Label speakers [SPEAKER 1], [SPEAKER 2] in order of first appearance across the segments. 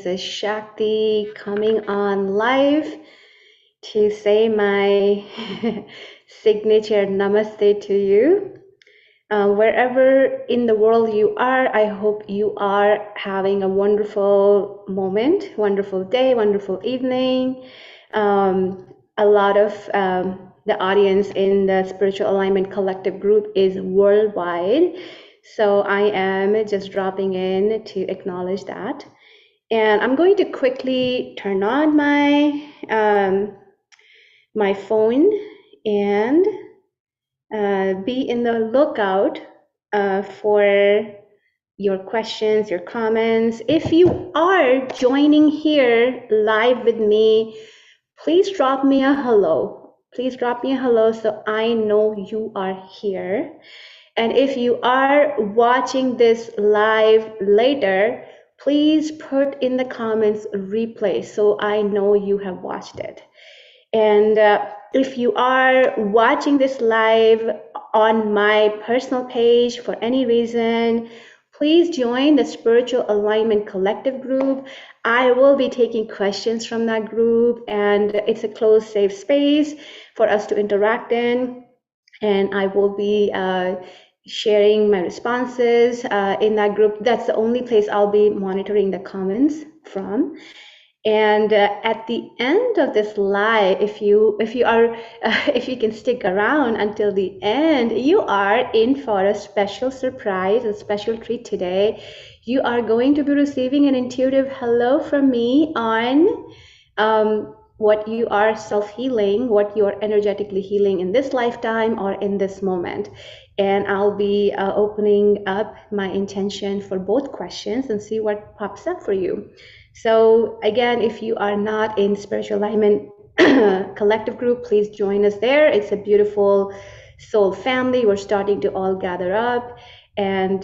[SPEAKER 1] is Shakti coming on live to say my signature namaste to you. Wherever in the world you are, I hope you are having a wonderful moment, wonderful day, wonderful evening. A lot of the audience in the Spiritual Alignment Collective group is worldwide. So I am just dropping in to acknowledge that. And I'm going to quickly turn on my phone and be in the lookout for your questions, your comments. If you are joining here live with me, please drop me a hello. Please drop me a hello so I know you are here. And if you are watching this live later, please put in the comments replay so I know you have watched it. And if you are watching this live on my personal page for any reason, please join the Spiritual Alignment Collective group. I will be taking questions from that group, and it's a closed, safe space for us to interact in. And I will be sharing my responses in that group. That's the only place I'll be monitoring the comments from. And at the end of this live, if you are if you can stick around until the end, you are in for a special surprise, a special treat today. You are going to be receiving an intuitive hello from me on what you are self-healing, what you are energetically healing in this lifetime or in this moment. And I'll be opening up my intention for both questions and see what pops up for you. So again, if you are not in Spiritual Alignment Collective group, please join us there. It's a beautiful soul family. We're starting to all gather up and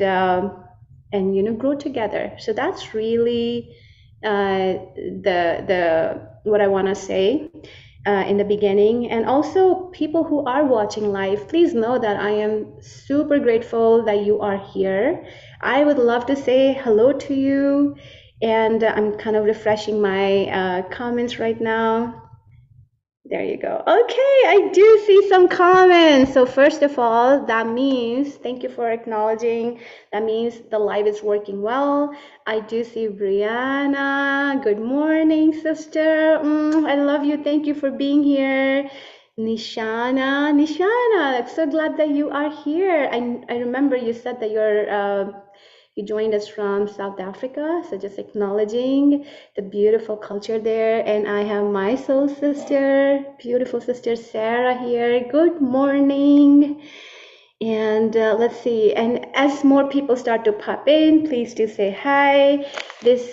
[SPEAKER 1] grow together. So that's really the what I want to say in the beginning. And also, people who are watching live, please know that I am super grateful that you are here. I would love to say hello to you. And I'm kind of refreshing my comments right now. There you go. Okay, I do see some comments. So first of all, that means, thank you for acknowledging, that means the live is working well. I do see Brianna. Good morning, sister. I love you. Thank you for being here. Nishana, I'm so glad that you are here. I remember you said that you joined us from South Africa, so just acknowledging the beautiful culture there. And I have my soul sister, beautiful sister Sarah here. Good morning. And let's see. And as more people start to pop in, please do say hi. This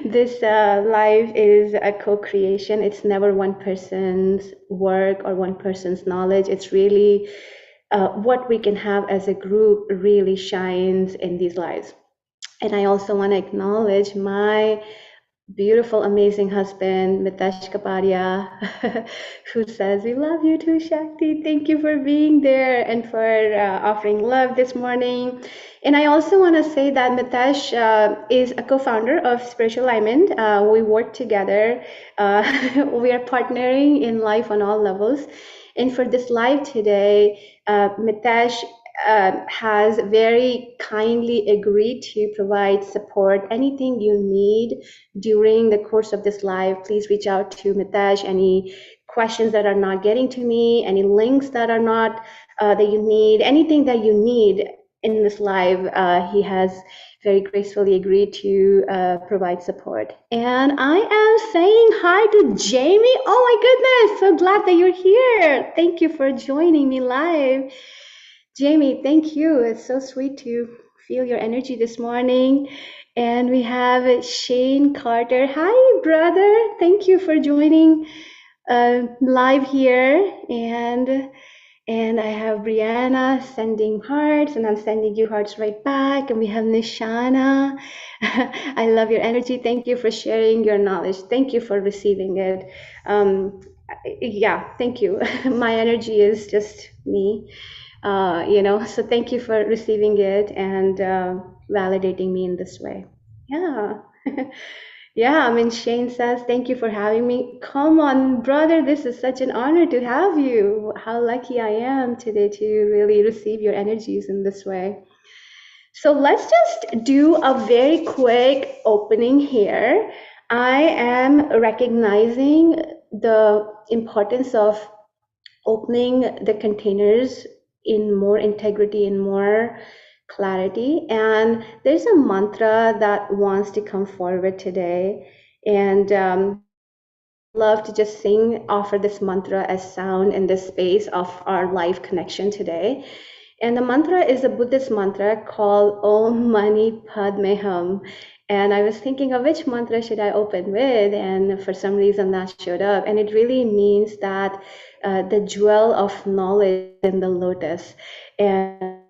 [SPEAKER 1] this live is a co-creation. It's never one person's work or one person's knowledge. It's really what we can have as a group really shines in these lives. And I also want to acknowledge my beautiful, amazing husband, Mitesh Kapadia, who says, "We love you too, Shakti. Thank you for being there and for offering love this morning." And I also want to say that Mitesh is a co-founder of Spiritual Alignment. We work together. We are partnering in life on all levels. And for this live today, Mitesh has very kindly agreed to provide support. Anything you need during the course of this live, please reach out to Mitesh. Any questions that are not getting to me, any links that are not that you need, anything that you need in this live, he has very gracefully agreed to provide support. And I am saying hi to Jamie. Oh my goodness, so glad that you're here. Thank you for joining me live. Jamie, thank you. It's so sweet to feel your energy this morning. And we have Shane Carter. Hi, brother. Thank you for joining live here. And I have Brianna sending hearts, and I'm sending you hearts right back. And we have Nishana. I love your energy. Thank you for sharing your knowledge. Thank you for receiving it. Yeah, thank you. My energy is just me. So thank you for receiving it and validating me in this way. Yeah. Yeah, I mean, Shane says, thank you for having me. Come on, brother, this is such an honor to have you. How lucky I am today to really receive your energies in this way. So let's just do a very quick opening here. I am recognizing the importance of opening the containers in more integrity and more clarity. And there's a mantra that wants to come forward today. And love to just sing, offer this mantra as sound in this space of our live connection today. And the mantra is a Buddhist mantra called Om Mani Padme Hum. And I was thinking of which mantra should I open with, and for some reason that showed up. And it really means that the jewel of knowledge in the lotus. And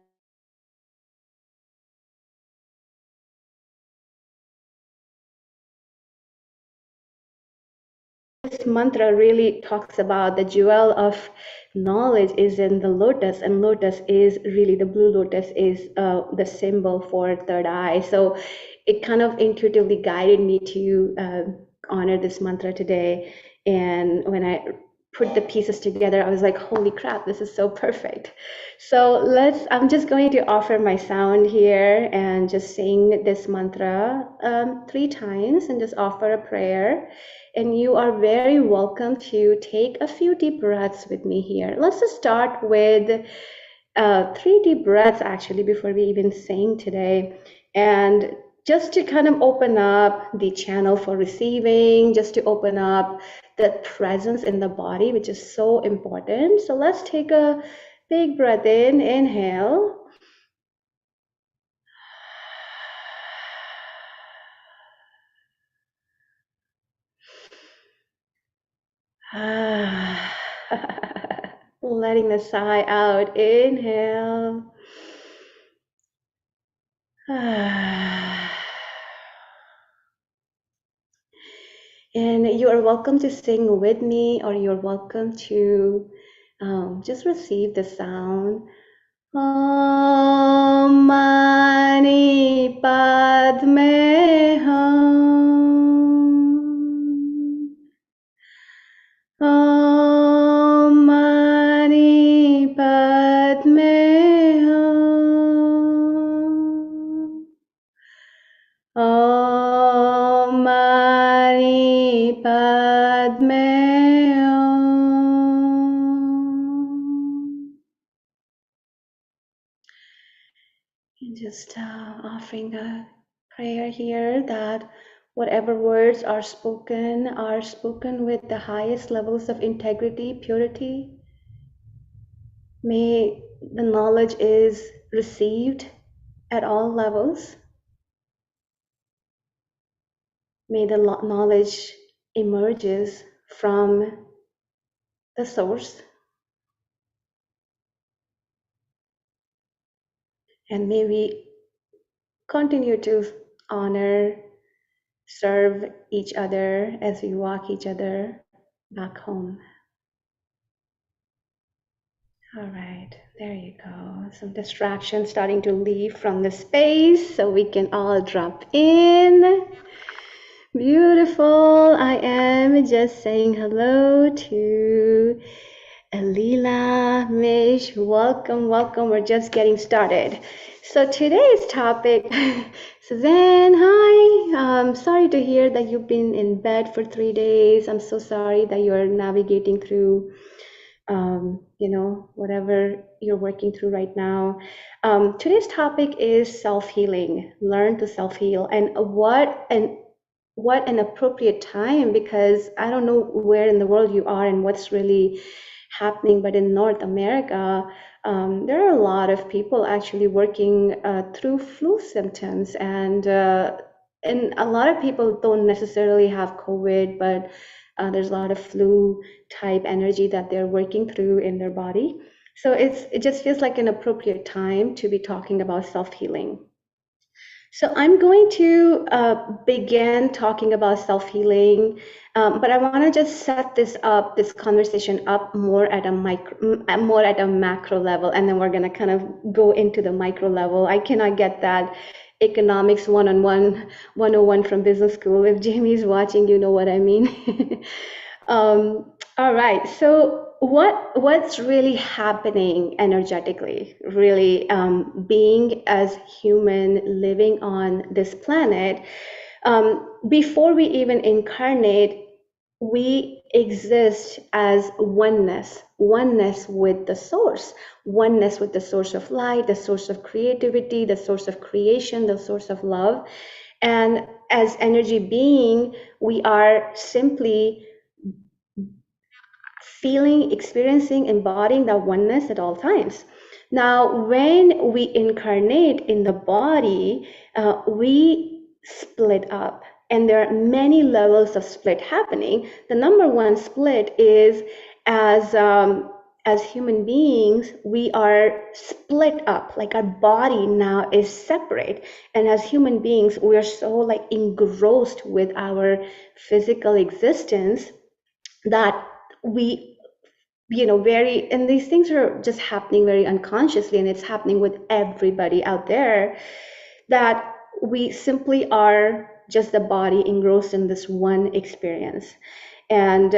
[SPEAKER 1] this mantra really talks about the jewel of knowledge is in the lotus, and lotus is really the blue lotus is the symbol for third eye. So it kind of intuitively guided me to honor this mantra today. And when I put the pieces together, I was like, holy crap, this is so perfect. So I'm just going to offer my sound here and just sing this mantra 3 times and just offer a prayer. And you are very welcome to take a few deep breaths with me here. Let's just start with 3 deep breaths actually before we even sing today. And just to kind of open up the channel for receiving, just to open up the presence in the body, which is so important. So let's take a big breath in, inhale. Letting the sigh out, inhale. And you are welcome to sing with me, or you're welcome to just receive the sound. Om Mani Padme Hum. Om Mani Padme Hum. Om Mani Padme Hum. And just offering a prayer here that whatever words are spoken with the highest levels of integrity, purity. May the knowledge is received at all levels. May the knowledge emerges from the source. And may we continue to honor, serve each other as we walk each other back home. All right, there you go. Some distractions starting to leave from the space so we can all drop in. Beautiful. I am just saying hello to Alila, Mish. Welcome, welcome. We're just getting started. So today's topic, Suzanne, hi. Sorry to hear that you've been in bed for 3 days. I'm so sorry that you're navigating through whatever you're working through right now. Today's topic is self-healing, learn to self-heal, and what an appropriate time, because I don't know where in the world you are and what's really happening, but in North America, there are a lot of people actually working through flu symptoms, and a lot of people don't necessarily have COVID, but there's a lot of flu type energy that they're working through in their body. So it just feels like an appropriate time to be talking about self-healing. So I'm going to begin talking about self-healing, but I want to just set this conversation up more at a macro level, and then we're going to kind of go into the micro level. I cannot get that economics 101 from business school. If Jamie's watching, you know what I mean. All right. So what's really happening energetically, really being as human living on this planet, before we even incarnate, we exist as oneness with the source, oneness with the source of light, the source of creativity, the source of creation, the source of love. And as energy being, we are simply feeling, experiencing, embodying that oneness at all times. Now, when we incarnate in the body, we split up. And there are many levels of split happening. The number one split is as human beings, we are split up, like our body now is separate. And as human beings, we are so like engrossed with our physical existence that we very, and these things are just happening very unconsciously, and it's happening with everybody out there, that we simply are just the body engrossed in this one experience. And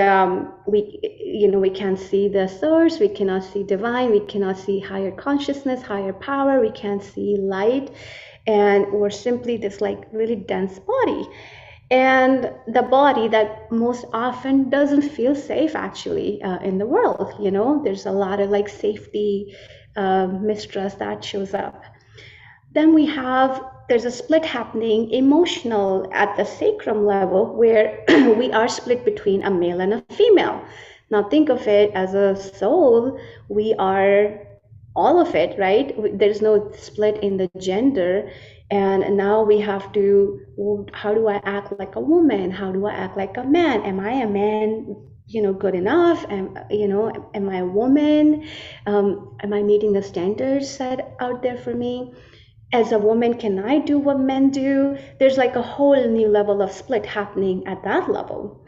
[SPEAKER 1] we can't see the source, we cannot see divine, we cannot see higher consciousness, higher power, we can't see light, and we're simply this like really dense body. And the body that most often doesn't feel safe actually in the world. There's a lot of like safety mistrust that shows up. Then there's a split happening emotional at the sacrum level, where we are split between a male and a female. Now think of it as a soul. We are all of it, right? There's no split in the gender. And now we have to, well, how do I act like a woman? How do I act like a man? Am I a man, good enough? Am I a woman? Am I meeting the standards set out there for me? As a woman, can I do what men do? There's like a whole new level of split happening at that level.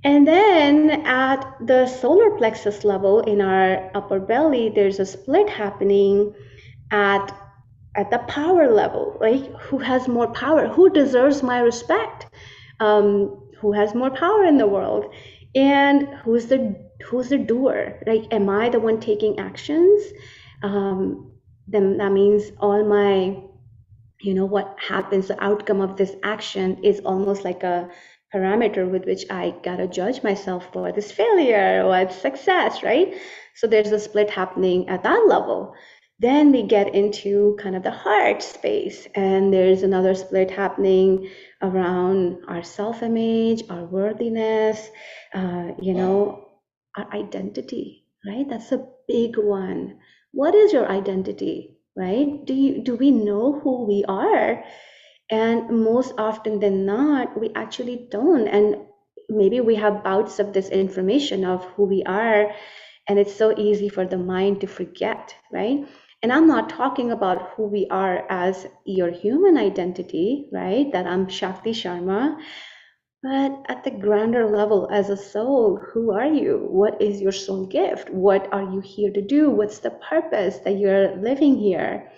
[SPEAKER 1] And then at the solar plexus level in our upper belly, there's a split happening at the power level, like who has more power, who deserves my respect, who has more power in the world, and who's the doer, like am I the one taking actions? Then that means all my, what happens, the outcome of this action is almost like a parameter with which I gotta judge myself for this failure or it's success, right? So there's a split happening at that level. Then we get into kind of the heart space, and there's another split happening around our self-image, our worthiness, our identity, right? That's a big one. What is your identity, right? Do we know who we are? And most often than not, we actually don't. And maybe we have bouts of this information of who we are, and it's so easy for the mind to forget, right? And I'm not talking about who we are as your human identity, right? That I'm Shakti Sharma. But at the grander level, as a soul, who are you? What is your soul gift? What are you here to do? What's the purpose that you're living here?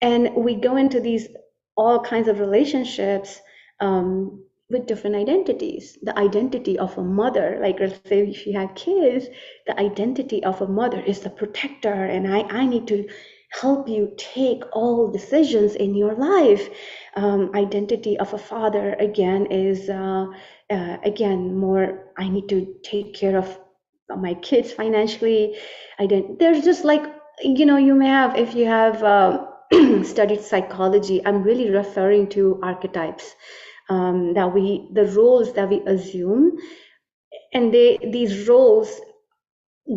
[SPEAKER 1] And we go into these all kinds of relationships with different identities. The identity of a mother, like let's say if you have kids, the identity of a mother is the protector, and I need to help you take all decisions in your life. Identity of a father, again, is again more, I need to take care of my kids financially. There's just like, you may have, if you have studied psychology, I'm really referring to archetypes, the roles that we assume, and these roles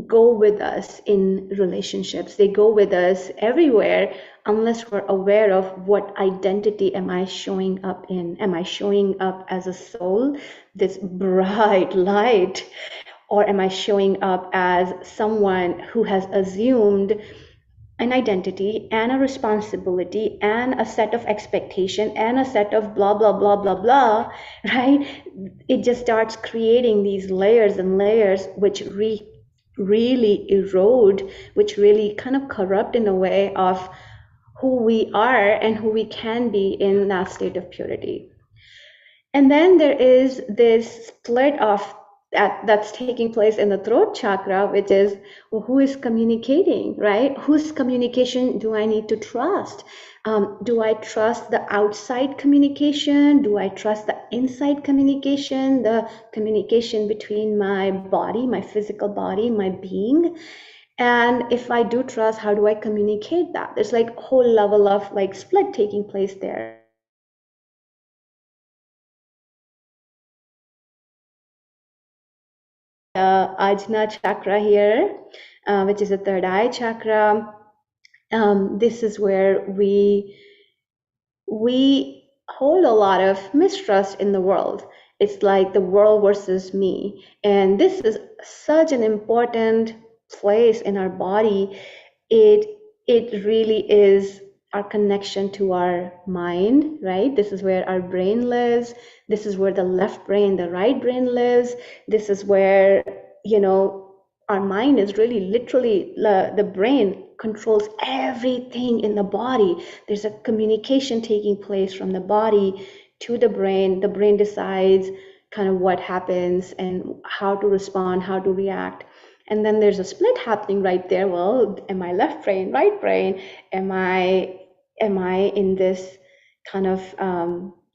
[SPEAKER 1] go with us in relationships. They go with us everywhere unless we're aware of what identity am I showing up in. Am I showing up as a soul, this bright light, or am I showing up as someone who has assumed an identity and a responsibility and a set of expectation and a set of blah, blah, blah, blah, blah, right? It just starts creating these layers and layers, which really erode, which really kind of corrupt in a way of who we are and who we can be in that state of purity. And then there is this split of that's taking place in the throat chakra, which is, well, who is communicating, right? Whose communication do I need to trust? Do I trust the outside communication? Do I trust the inside communication, the communication between my body, my physical body, my being? And if I do trust, how do I communicate that? There's like a whole level of like split taking place there. Ajna chakra here, which is the third eye chakra. This is where we hold a lot of mistrust in the world. It's like the world versus me. And this is such an important place in our body. It really is our connection to our mind, right? This is where our brain lives. This is where the left brain, the right brain lives. This is where, you know, our mind is really literally, the brain controls everything in the body. There's a communication taking place from the body to the brain. The brain decides kind of what happens and how to respond, how to react. And then there's a split happening right there. Well, am I left brain, right brain? Am I in this kind of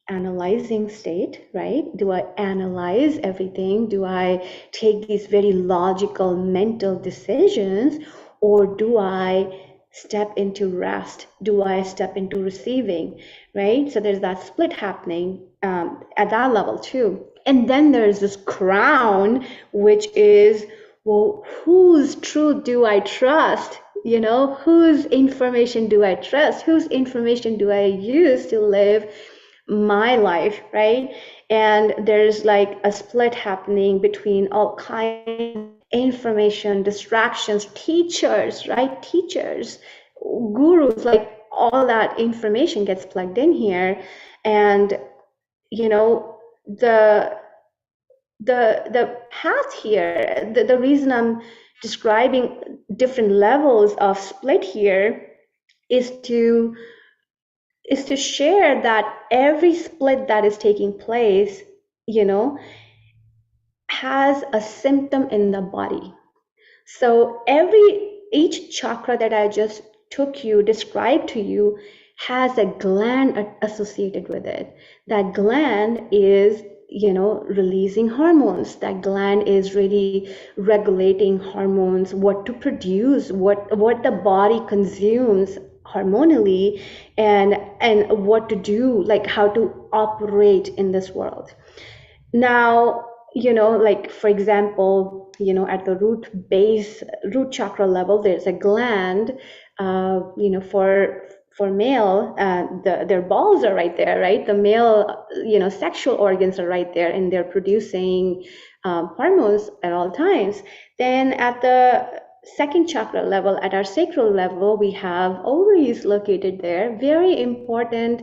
[SPEAKER 1] analyzing state, right? Do I analyze everything? Do I take these very logical mental decisions, or do I step into rest? Do I step into receiving, right? So there's that split happening at that level too. And then there's this crown, which is, well, whose truth do I trust? You know, whose information do I trust? Whose information do I use to live my life, right? And there's like a split happening between all kinds of information, distractions, teachers, right? Teachers, gurus, like all that information gets plugged in here. And, you know, the path here, the reason I'm describing different levels of split here is to share that every split that is taking place, you know, has a symptom in the body. So each chakra that I just described to you, has a gland associated with it. That gland is, you know, releasing hormones. That gland is really regulating hormones, what to produce, what the body consumes hormonally, and what to do, like how to operate in this world. Now, you know, like for example, you know, at the root chakra level, there's a gland, you know, for male, their balls are right there, right? The male, you know, sexual organs are right there, and they're producing hormones at all times. Then at the second chakra level, at our sacral level, we have ovaries located there. Very important,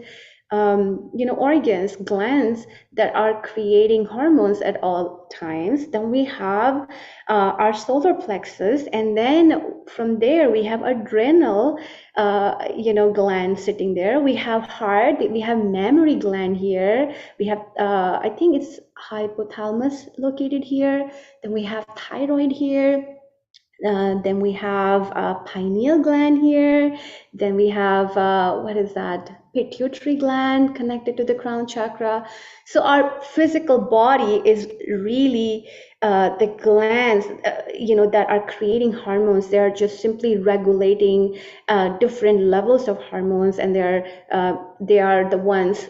[SPEAKER 1] you know, organs, glands that are creating hormones at all times. Then we have our solar plexus, and then from there we have adrenal, you know, gland sitting there. We have heart, we have mammary gland here. We have, I think it's hypothalamus located here. Then we have thyroid here. Then we have a pineal gland here. Then we have, what is that? Pituitary gland connected to the crown chakra. So our physical body is really the glands, you know, that are creating hormones. They are just simply regulating different levels of hormones, and they are the ones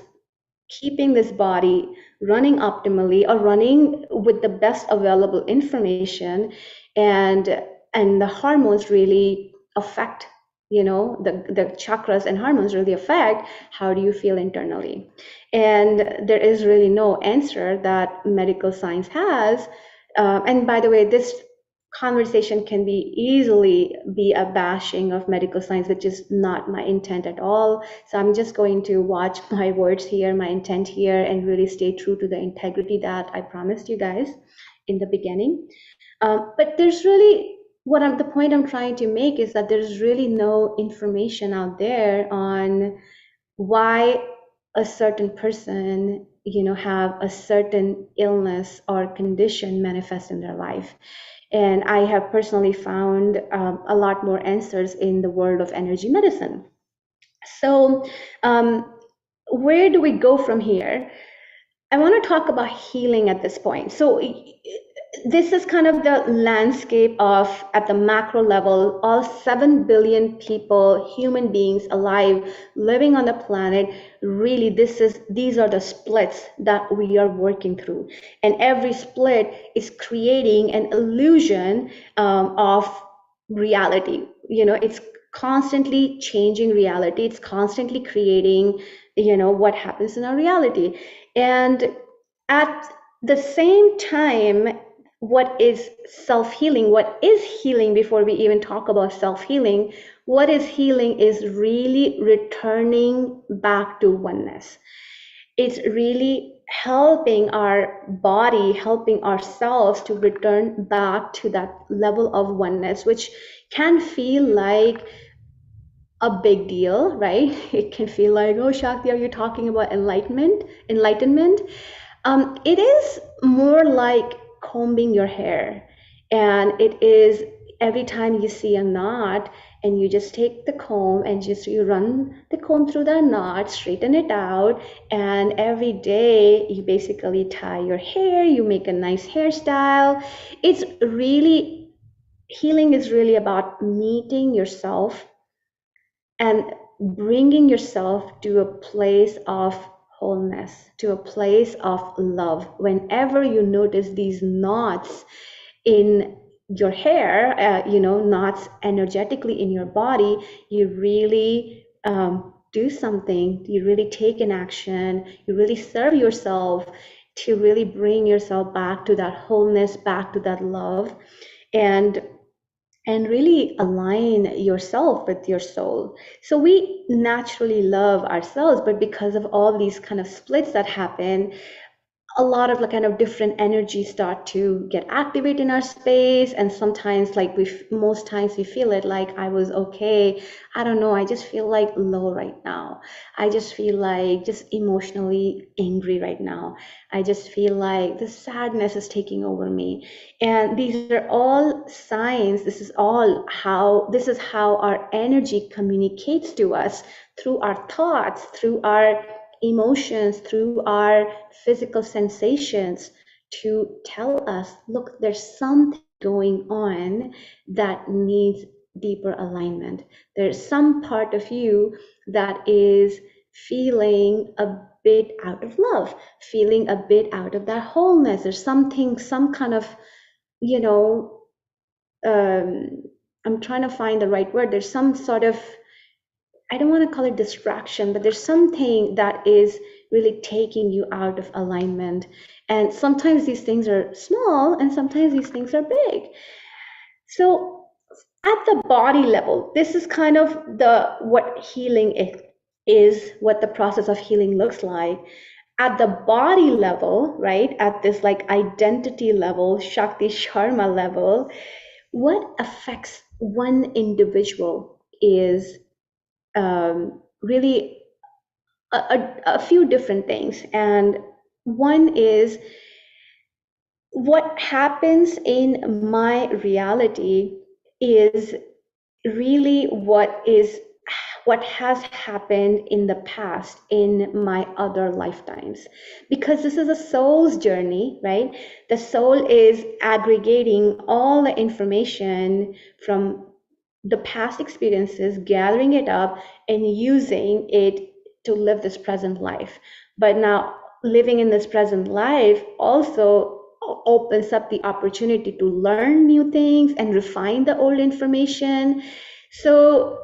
[SPEAKER 1] keeping this body running optimally, or running with the best available information. And the hormones really affect, you know, the chakras and hormones really affect how do you feel internally. And there is really no answer that medical science has. And by the way, this conversation can easily be a bashing of medical science, which is not my intent at all. So I'm just going to watch my words here, my intent here, and really stay true to the integrity that I promised you guys in the beginning. But there's really the point I'm trying to make is that there's really no information out there on why a certain person, have a certain illness or condition manifest in their life. And I have personally found a lot more answers in the world of energy medicine. So, where do we go from here? I want to talk about healing at this point. So, this is kind of the landscape of, at the macro level, all 7 billion people, human beings alive, living on the planet. Really, these are the splits that we are working through. And every split is creating an illusion of reality. It's constantly changing reality. It's constantly creating, what happens in our reality. And at the same time, what is self-healing? What is healing before we even talk about self-healing? What is healing is really returning back to oneness. It's really helping our body, helping ourselves to return back to that level of oneness, which can feel like a big deal, right? It can feel like, oh, Shakti, are you talking about enlightenment? It is more like combing your hair. And it is every time you see a knot, and you just take the comb and just you run the comb through that knot, straighten it out, and every day you basically tie your hair, you make a nice hairstyle. It's really, healing is really about meeting yourself and bringing yourself to a place of wholeness, to a place of love. Whenever you notice these knots in your hair, knots energetically in your body, you really do something, you really take an action, you really serve yourself to really bring yourself back to that wholeness, back to that love, and really align yourself with your soul. So we naturally love ourselves, but because of all these kind of splits that happen, a lot of kind of different energies start to get activated in our space. And sometimes, like most times we feel it like, I was okay, I don't know, I just feel like low right now, I just feel like just emotionally angry right now, I just feel like the sadness is taking over me. And these are all signs, this is how our energy communicates to us, through our thoughts, through our emotions, through our physical sensations, to tell us, look, there's something going on that needs deeper alignment. There's some part of you that is feeling a bit out of love, feeling a bit out of that wholeness. There's something, some kind of, you know, I'm trying to find the right word. There's some sort of, I don't want to call it distraction, but there's something that is really taking you out of alignment. And sometimes these things are small and sometimes these things are big. So at the body level, this is kind of what healing is, what the process of healing looks like. At the body level, right, at this like identity level, Shakti Sharma level, what affects one individual is really a few different things. And one is, what happens in my reality is really what has happened in the past, in my other lifetimes. Because this is a soul's journey, right? The soul is aggregating all the information from the past experiences, gathering it up and using it to live this present life. But now living in this present life also opens up the opportunity to learn new things and refine the old information. So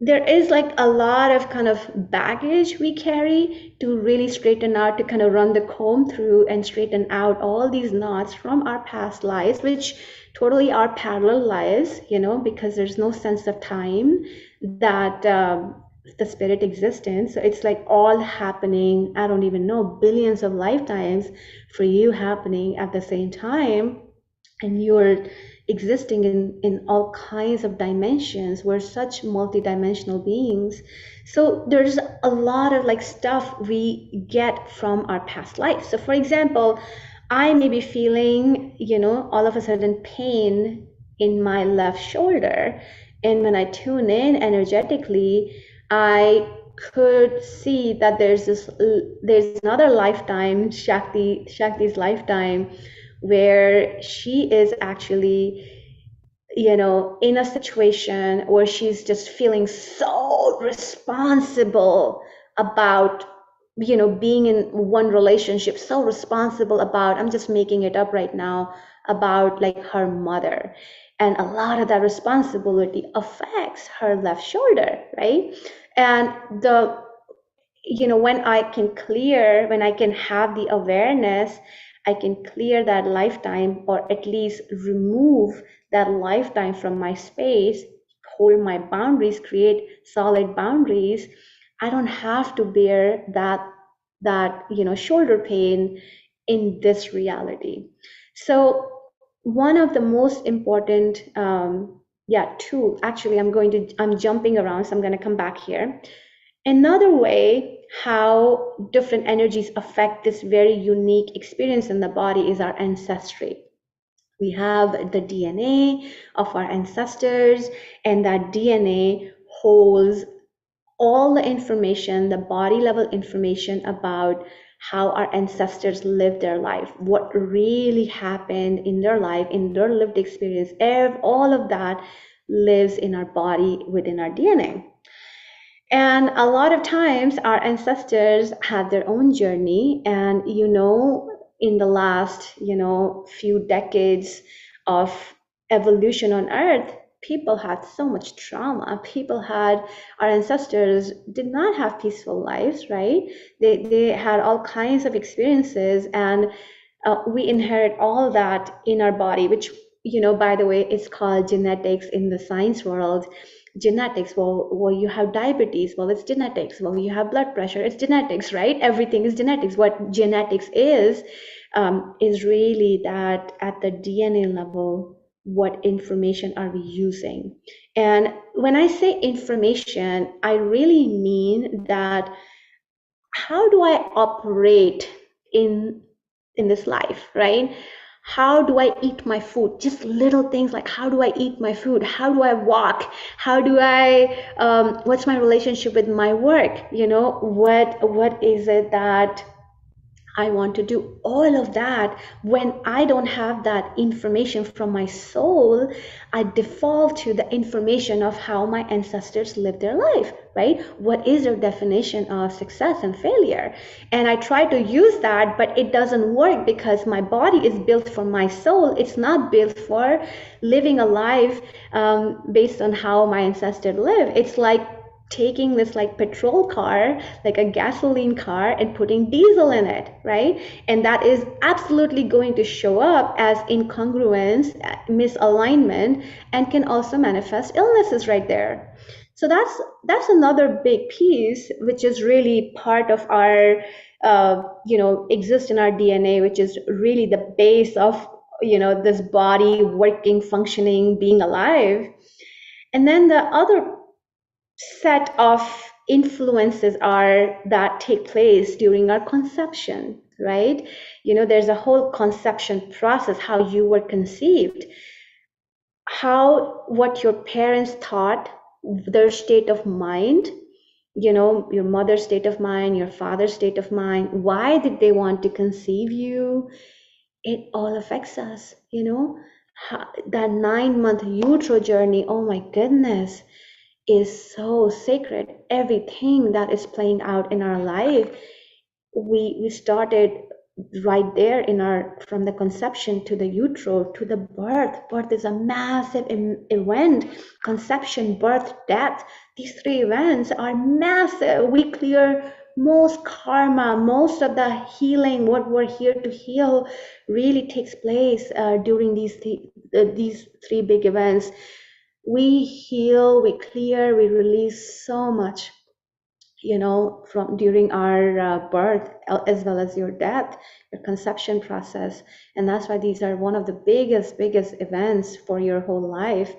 [SPEAKER 1] there is like a lot of kind of baggage we carry to really straighten out, to kind of run the comb through and straighten out all these knots from our past lives, which totally are parallel lives, because there's no sense of time that the spirit existence. So it's like all happening, I don't even know, billions of lifetimes for you happening at the same time. And you're existing in all kinds of dimensions. We're such multidimensional beings. So there's a lot of like stuff we get from our past life. So for example, I may be feeling, all of a sudden pain in my left shoulder. And when I tune in energetically, I could see that there's another lifetime, Shakti's lifetime, where she is actually, in a situation where she's just feeling so responsible about, being in one relationship, so responsible about, I'm just making it up right now, about like her mother. And a lot of that responsibility affects her left shoulder, right? And when when I can have the awareness, I can clear that lifetime, or at least remove that lifetime from my space, hold my boundaries, create solid boundaries. I don't have to bear that shoulder pain in this reality. So one of the most important tool, actually, I'm jumping around, so I'm going to come back here. Another way how different energies affect this very unique experience in the body is our ancestry. We have the DNA of our ancestors, and that DNA holds all the information, the body level information about how our ancestors lived their life, what really happened in their life, in their lived experience. All of that lives in our body, within our DNA. And a lot of times our ancestors had their own journey, and in the last few decades of evolution on earth, people had so much trauma. Our ancestors did not have peaceful lives, right? They had all kinds of experiences, and we inherit all that in our body, which by the way, it's called genetics in the science world. Genetics, well, you have diabetes, well, it's genetics. Well, you have blood pressure, it's genetics, right? Everything is genetics. What genetics is really that at the DNA level, what information are we using? And when I say information, I really mean that how do I operate in this life, right? How do I eat my food? Just little things like, how do I eat my food? How do I walk? How do I, what's my relationship with my work? What is it that I want to do? All of that, when I don't have that information from my soul, I default to the information of how my ancestors lived their life, right? What is their definition of success and failure? And I try to use that, but it doesn't work because my body is built for my soul. It's not built for living a life based on how my ancestors live. It's like taking this like petrol car, like a gasoline car, and putting diesel in it, right? And that is absolutely going to show up as incongruence, misalignment, and can also manifest illnesses right there. So that's another big piece, which is really part of our exist in our DNA, which is really the base of this body working, functioning, being alive. And then the other set of influences are that take place during our conception, right? There's a whole conception process, how you were conceived, what your parents thought, their state of mind, your mother's state of mind, your father's state of mind, why did they want to conceive you? It all affects us, that 9-month utero journey, oh my goodness, is so sacred. Everything that is playing out in our life, we started right there from the conception to the utero to the birth. Birth is a massive event. Conception, birth, death, these 3 events are massive. We clear most karma, most of the healing, what we're here to heal, really takes place during these 3 big events. We heal, we clear, we release so much. from during our birth, as well as your death, your conception process. And that's why these are one of the biggest events for your whole life.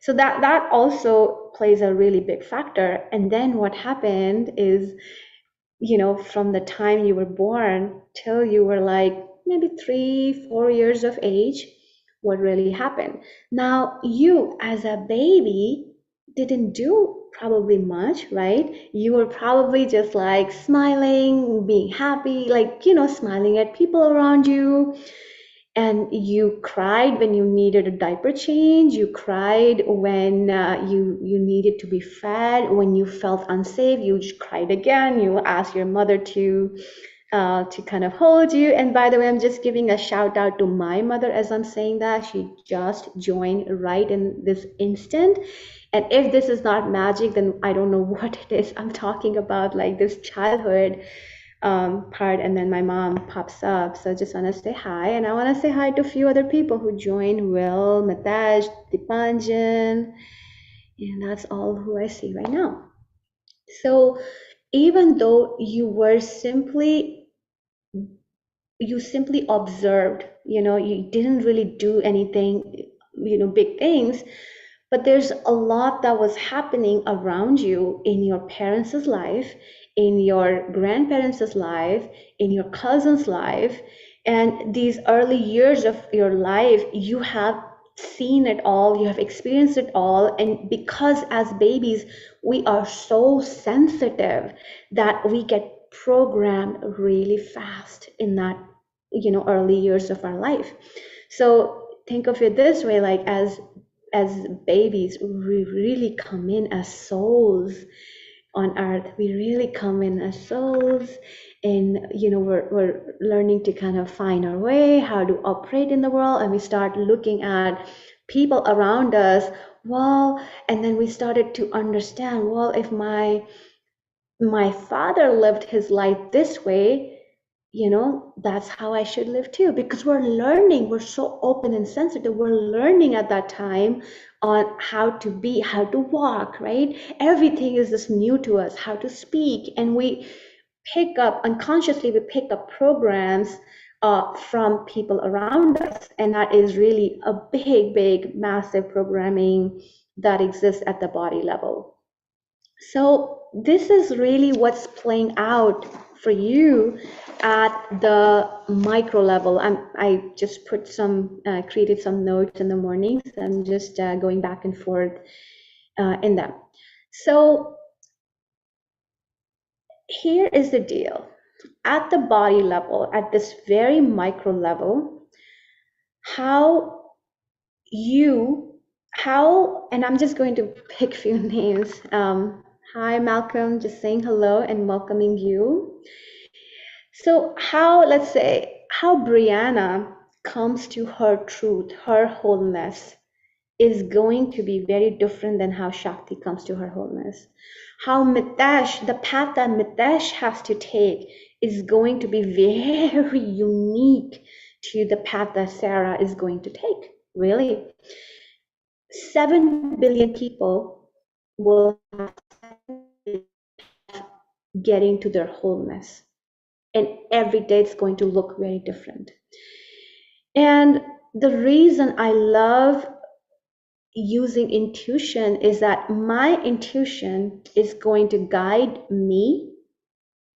[SPEAKER 1] So that also plays a really big factor. And then what happened is, from the time you were born till you were like maybe 3-4 years of age, what really happened. Now, you as a baby didn't do probably much, right? You were probably just like smiling, being happy, like, smiling at people around you. And you cried when you needed a diaper change. You cried when you needed to be fed. When you felt unsafe, you just cried again. You asked your mother to kind of hold you. And by the way, I'm just giving a shout out to my mother as I'm saying that. She just joined right in this instant. And if this is not magic, then I don't know what it is. I'm talking about like this childhood part, and then my mom pops up. So I just want to say hi, and I want to say hi to a few other people who joined: Will, Mitesh, Dipanjan, and that's all who I see right now. So even though you simply observed, you didn't really do anything, big things, but there's a lot that was happening around you in your parents' life, in your grandparents' life, in your cousin's life. And these early years of your life, you have seen it all, you have experienced it all. And because as babies, we are so sensitive that we get programmed really fast in that, early years of our life. So think of it this way, like as babies, we really come in as souls on earth. We really come in as souls, and we're learning to kind of find our way, how to operate in the world, and we start looking at people around us. Well, and then we started to understand, well, if my father lived his life this way, that's how I should live too. Because we're learning, we're so open and sensitive. We're learning at that time on how to be, how to walk, right? Everything is just new to us, how to speak. And we pick up, unconsciously, we pick up programs from people around us. And that is really a big, massive programming that exists at the body level. So this is really what's playing out for you at the micro level. I just put created some notes in the mornings. I'm just going back and forth in them. So here is the deal. At the body level, at this very micro level, and I'm just going to pick few names. Hi, Malcolm, just saying hello and welcoming you. So let's say, how Brianna comes to her truth, her wholeness, is going to be very different than how Shakti comes to her wholeness. How Mitesh, the path that Mitesh has to take, is going to be very unique to the path that Sarah is going to take. Really, 7 billion people will have getting to their wholeness, and every day it's going to look very different. And the reason I love using intuition is that my intuition is going to guide me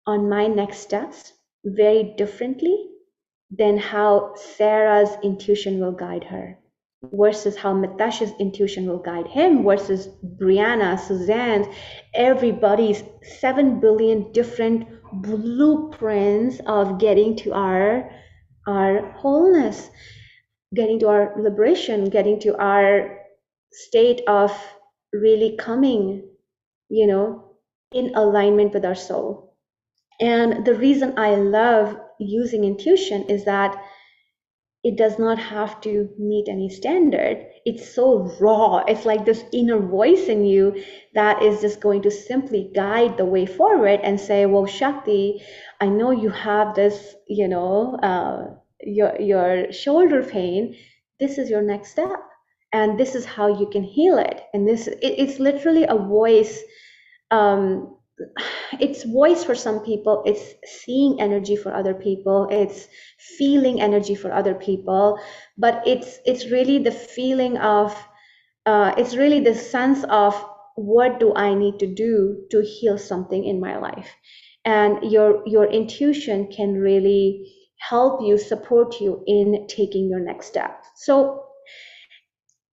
[SPEAKER 1] on my next steps very differently than how Sarah's intuition will guide her, versus how Mitesh's intuition will guide him, versus Brianna, Suzanne, everybody's 7 billion different blueprints of getting to our wholeness, getting to our liberation, getting to our state of really coming, in alignment with our soul. And the reason I love using intuition is that it does not have to meet any standard. It's so raw. It's like this inner voice in you that is just going to simply guide the way forward and say, well, Shakti, I know you have this, your shoulder pain. This is your next step, and this is how you can heal it. And it's literally a voice it's voice for some people, it's seeing energy for other people, it's feeling energy for other people, but it's really the feeling of it's really the sense of what do I need to do to heal something in my life. And your intuition can really help you, support you in taking your next step. So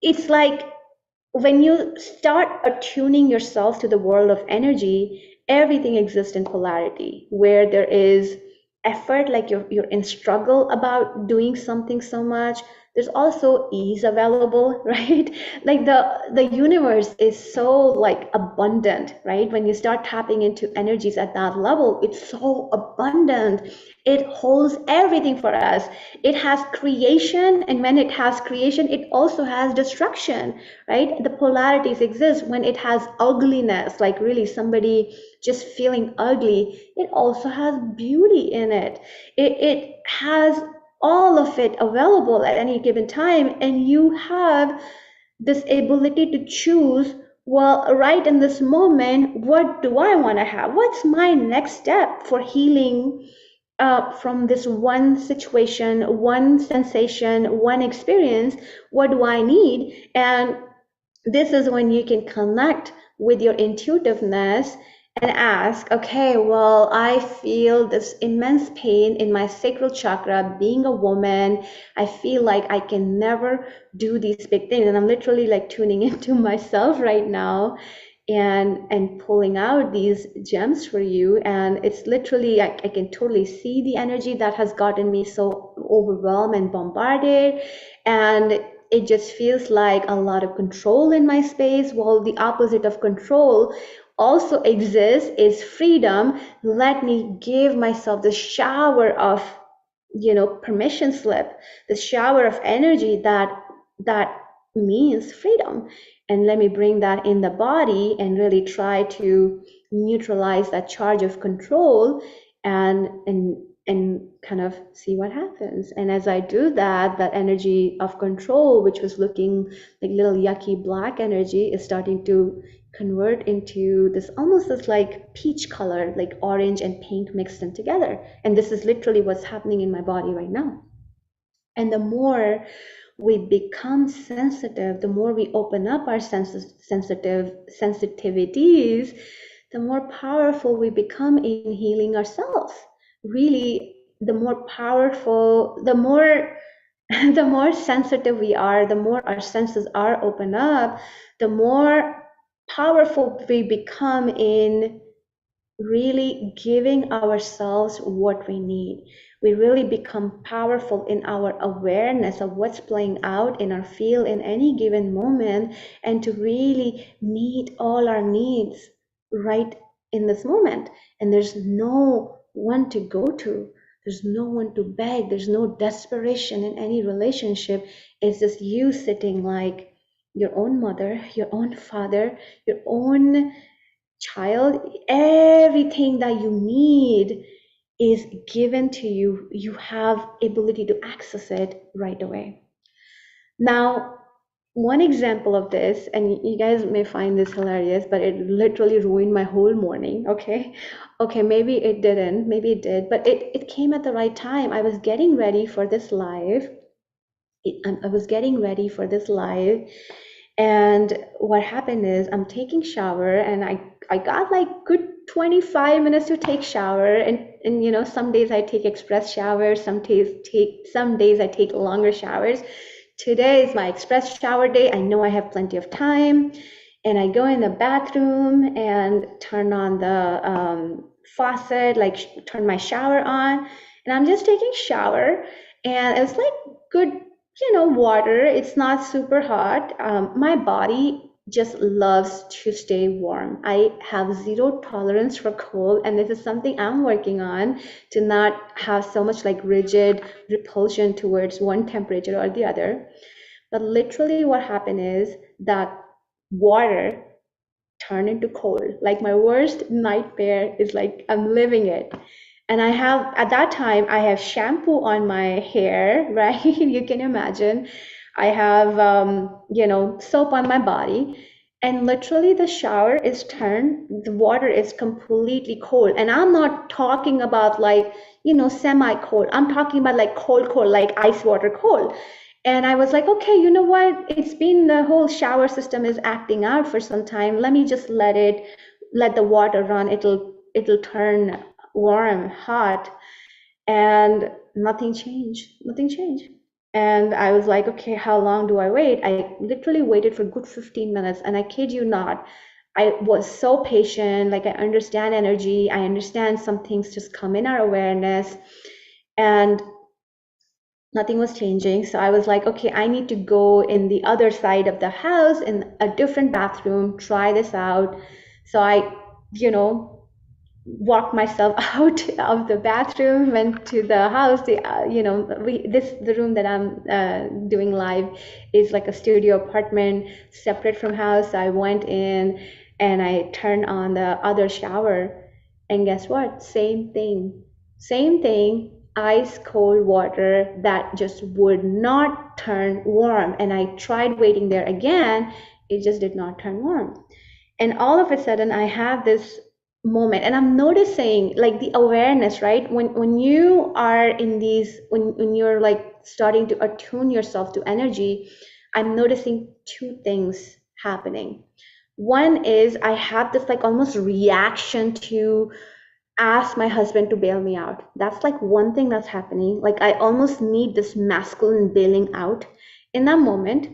[SPEAKER 1] it's like when you start attuning yourself to the world of energy, everything exists in polarity, where there is effort, like you're in struggle about doing something so much. There's also ease available, right? Like the universe is so like abundant, right? When you start tapping into energies at that level, it's so abundant. It holds everything for us. It has creation, and when it has creation, it also has destruction, right? The polarities exist. When it has ugliness, like really somebody just feeling ugly, it also has beauty in it. It has all of it available at any given time, and you have this ability to choose, well, right in this moment, what do I want to have? What's my next step for healing from this one situation, one sensation, one experience? What do I need? And this is when you can connect with your intuitiveness and ask, okay, well, I feel this immense pain in my sacral chakra being a woman. I feel like I can never do these big things. And I'm literally like tuning into myself right now and pulling out these gems for you. And it's literally, I can totally see the energy that has gotten me so overwhelmed and bombarded. And it just feels like a lot of control in my space. Well, the opposite of control also exists is freedom. Let me give myself the shower of, permission slip, the shower of energy that means freedom. And let me bring that in the body and really try to neutralize that charge of control and kind of see what happens. And as I do that, that energy of control, which was looking like little yucky black energy, is starting to convert into this almost this like peach color, like orange and pink mixed in together. And this is literally what's happening in my body right now. And the more we become sensitive, the more we open up our sensitivities, the more powerful we become in healing ourselves. Really, the more powerful, the more the more sensitive we are, the more our senses are open up, the more powerful we become in really giving ourselves what we need. We really become powerful in our awareness of what's playing out in our field in any given moment, and to really meet all our needs right in this moment. And there's no one to go to. There's no one to beg. There's no desperation in any relationship. It's just you sitting like your own mother, your own father, your own child. Everything that you need is given to you. You have ability to access it right away. Now, one example of this, and you guys may find this hilarious, but it literally ruined my whole morning. Okay, maybe it didn't, maybe it did, but it came at the right time. I was getting ready for this live. I was getting ready for this live, and what happened is I'm taking shower, and I got like good 25 minutes to take shower, and some days I take express showers, some days I take longer showers. Today is my express shower day. I know I have plenty of time, and I go in the bathroom and turn on the faucet, like turn my shower on, and I'm just taking shower, and it was like good, water. It's not super hot. My body just loves to stay warm. I have zero tolerance for cold, and this is something I'm working on, to not have so much like rigid repulsion towards one temperature or the other. But literally what happened is that water turned into cold. Like my worst nightmare is like I'm living it. And I have, at that time, I have shampoo on my hair, right? You can imagine. I have, soap on my body. And literally the shower is turned, the water is completely cold. And I'm not talking about like, semi-cold. I'm talking about like cold, cold, like ice water cold. And I was like, okay, you know what? It's been, the whole shower system is acting out for some time. Let me just let the water run. It'll turn warm, hot, and nothing changed. Nothing changed. And I was like, okay, how long do I wait? I literally waited for a good 15 minutes, and I kid you not, I was so patient. Like, I understand energy. I understand some things just come in our awareness, and nothing was changing. So I was like, okay, I need to go in the other side of the house in a different bathroom, try this out. So I, walked myself out of the bathroom, went to the house. The room that I'm doing live is like a studio apartment, separate from house. I went in and I turned on the other shower, and guess what? Same thing. Ice cold water that just would not turn warm. And I tried waiting there again. It just did not turn warm. And all of a sudden I have this moment, and I'm noticing like the awareness, right? When you are in these, when you're like starting to attune yourself to energy, I'm noticing two things happening. One is I have this like almost reaction to ask my husband to bail me out. That's like one thing that's happening. Like, I almost need this masculine bailing out in that moment.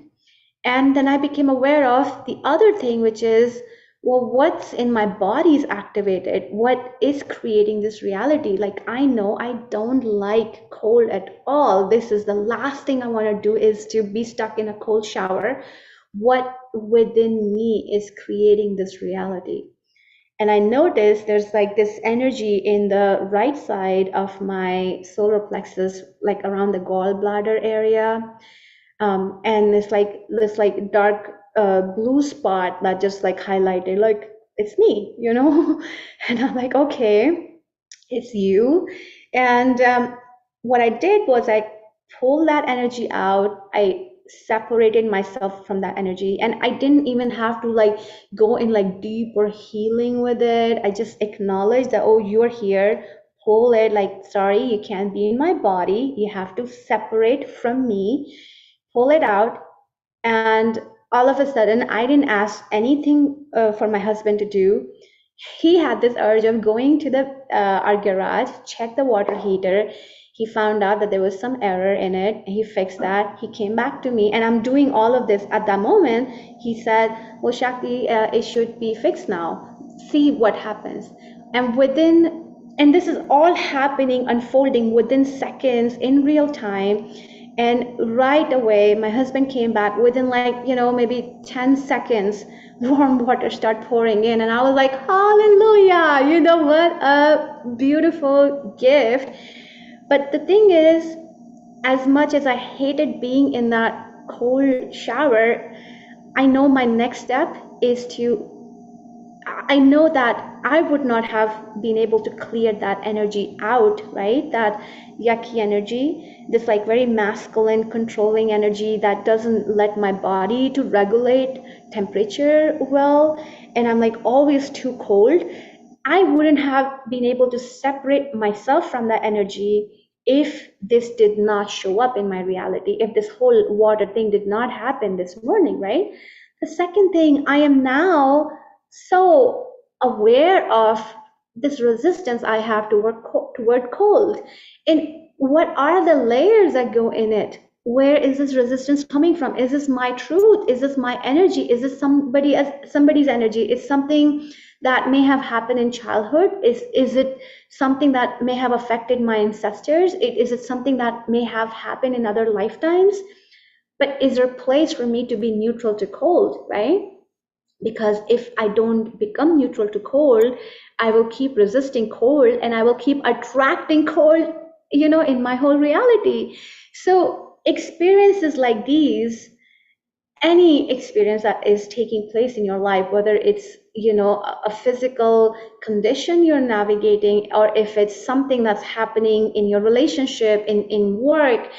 [SPEAKER 1] And then I became aware of the other thing, which is, well, what's in my body is activated. What is creating this reality? Like, I know I don't like cold at all. This is the last thing I want to do, is to be stuck in a cold shower. What within me is creating this reality? And I noticed there's like this energy in the right side of my solar plexus, like around the gallbladder area. And it's like this like dark blue spot that just like highlighted, like, it's me, And I'm like, okay, it's you. And what I did was I pulled that energy out. I separated myself from that energy, and I didn't even have to like go in like deep or healing with it. I just acknowledged that, oh, you're here. Pull it, like, sorry, you can't be in my body. You have to separate from me. Pull it out. And all of a sudden, I didn't ask anything for my husband to do. He had this urge of going to the our garage, check the water heater. He found out that there was some error in it. He fixed that. He came back to me, and I'm doing all of this at that moment. He said, well, Shakti, it should be fixed now. See what happens. And this is all happening, unfolding within seconds, in real time. And right away, my husband came back within like, maybe 10 seconds, warm water start pouring in. And I was like, hallelujah, you know what? A beautiful gift. But the thing is, as much as I hated being in that cold shower, I know my next step is I know that I would not have been able to clear that energy out, right? That yucky energy, this like very masculine controlling energy that doesn't let my body to regulate temperature well. And I'm like always too cold. I wouldn't have been able to separate myself from that energy if this did not show up in my reality, if this whole water thing did not happen this morning, right? The second thing, I am now so aware of this resistance I have toward cold. And what are the layers that go in it? Where is this resistance coming from? Is this my truth? Is this my energy? Is this somebody's energy? Is something that may have happened in childhood? Is it something that may have affected my ancestors? Is it something that may have happened in other lifetimes? But is there a place for me to be neutral to cold, right? Because if I don't become neutral to cold, I will keep resisting cold, and I will keep attracting cold, in my whole reality. So experiences like these, any experience that is taking place in your life, whether it's, a physical condition you're navigating, or if it's something that's happening in your relationship, in work,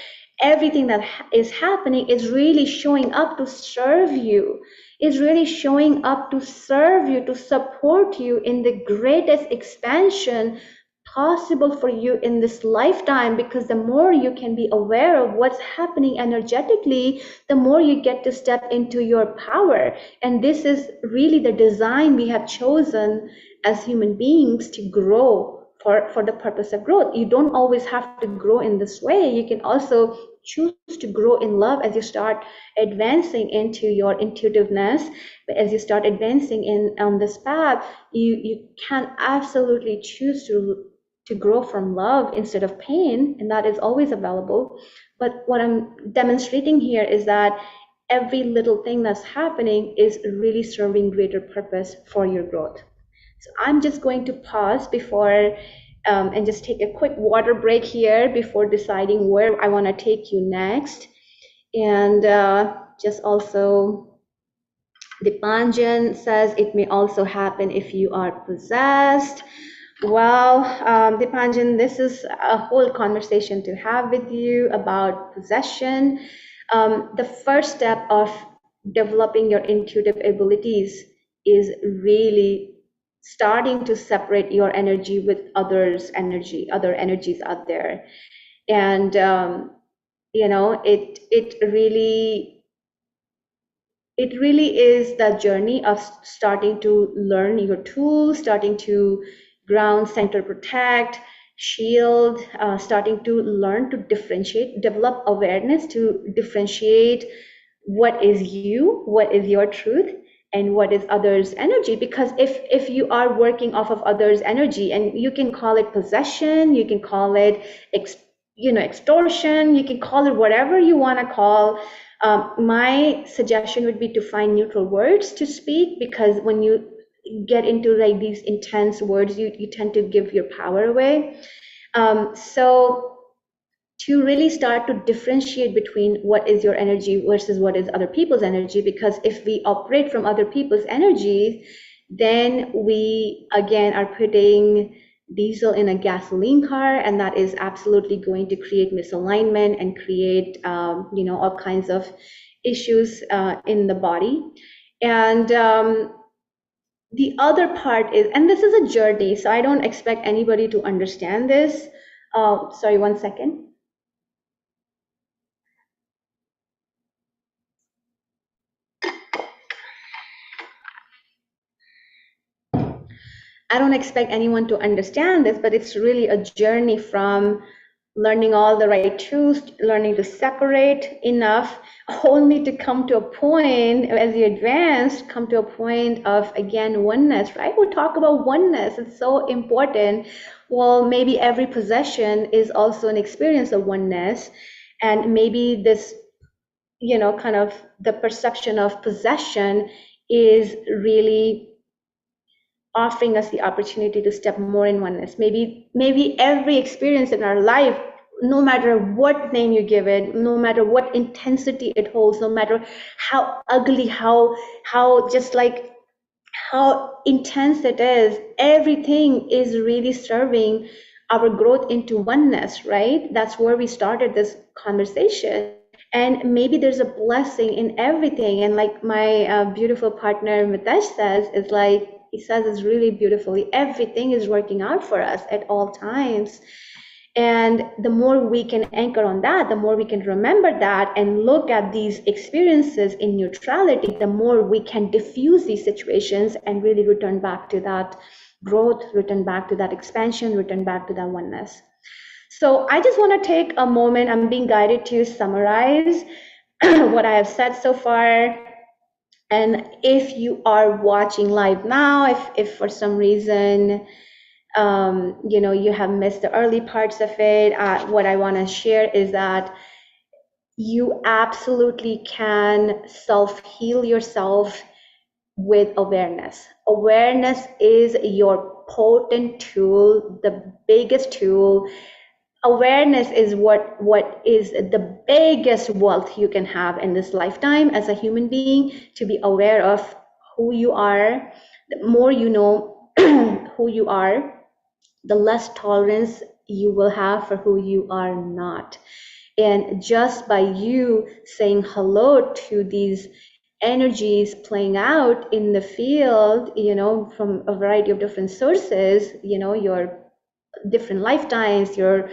[SPEAKER 1] everything that is happening is really showing up to serve you. is really showing up to serve you, to support you in the greatest expansion possible for you in this lifetime. Because the more you can be aware of what's happening energetically, the more you get to step into your power. And this is really the design we have chosen as human beings, to grow for the purpose of growth. You don't always have to grow in this way. You can also choose to grow in love as you start advancing into your intuitiveness. But as you start advancing in on this path, you can absolutely choose to grow from love instead of pain, and that is always available. But what I'm demonstrating here is that every little thing that's happening is really serving greater purpose for your growth. So I'm just going to pause before and just take a quick water break here before deciding where I want to take you next. And just also, Dipanjan says it may also happen if you are possessed. Well, Dipanjan, this is a whole conversation to have with you about possession. The first step of developing your intuitive abilities is really starting to separate your energy with others' energy, other energies out there. And it really is the journey of starting to learn your tools, starting to ground, center, protect, shield, starting to learn to differentiate, develop awareness to differentiate what is you, what is your truth, and what is others' energy. Because if you are working off of others' energy, and you can call it possession, you can call it extortion, you can call it whatever you want to call. My suggestion would be to find neutral words to speak, because when you get into like these intense words, you tend to give your power away. So to really start to differentiate between what is your energy versus what is other people's energy, because if we operate from other people's energy, then we again are putting diesel in a gasoline car, and that is absolutely going to create misalignment and create all kinds of issues in the body. And the other part is, and this is a journey, so I don't expect anybody to understand this. Sorry, one second. I don't expect anyone to understand this, but it's really a journey from learning all the right tools, learning to separate enough, only to come to a point, as you advance, come to a point of, again, oneness, right? We talk about oneness, it's so important. Well, maybe every possession is also an experience of oneness, and maybe this, kind of the perception of possession is really offering us the opportunity to step more in oneness. Maybe every experience in our life, no matter what name you give it, no matter what intensity it holds, no matter how ugly, how just like how intense it is, everything is really serving our growth into oneness, right? That's where we started this conversation. And maybe there's a blessing in everything. And like my beautiful partner Mitesh says, it's like, he says it's really beautifully, everything is working out for us at all times. And the more we can anchor on that, the more we can remember that and look at these experiences in neutrality, the more we can diffuse these situations and really return back to that growth, return back to that expansion, return back to that oneness. So I just want to take a moment, I'm being guided to summarize what I have said so far. And if you are watching live now, if for some reason you have missed the early parts of it, what I want to share is that you absolutely can self-heal yourself with awareness. Awareness is your potent tool, the biggest tool. Awareness is what is the biggest wealth you can have in this lifetime as a human being, to be aware of who you are. The more you know who you are, the less tolerance you will have for who you are not. And just by you saying hello to these energies playing out in the field, from a variety of different sources, your different lifetimes, your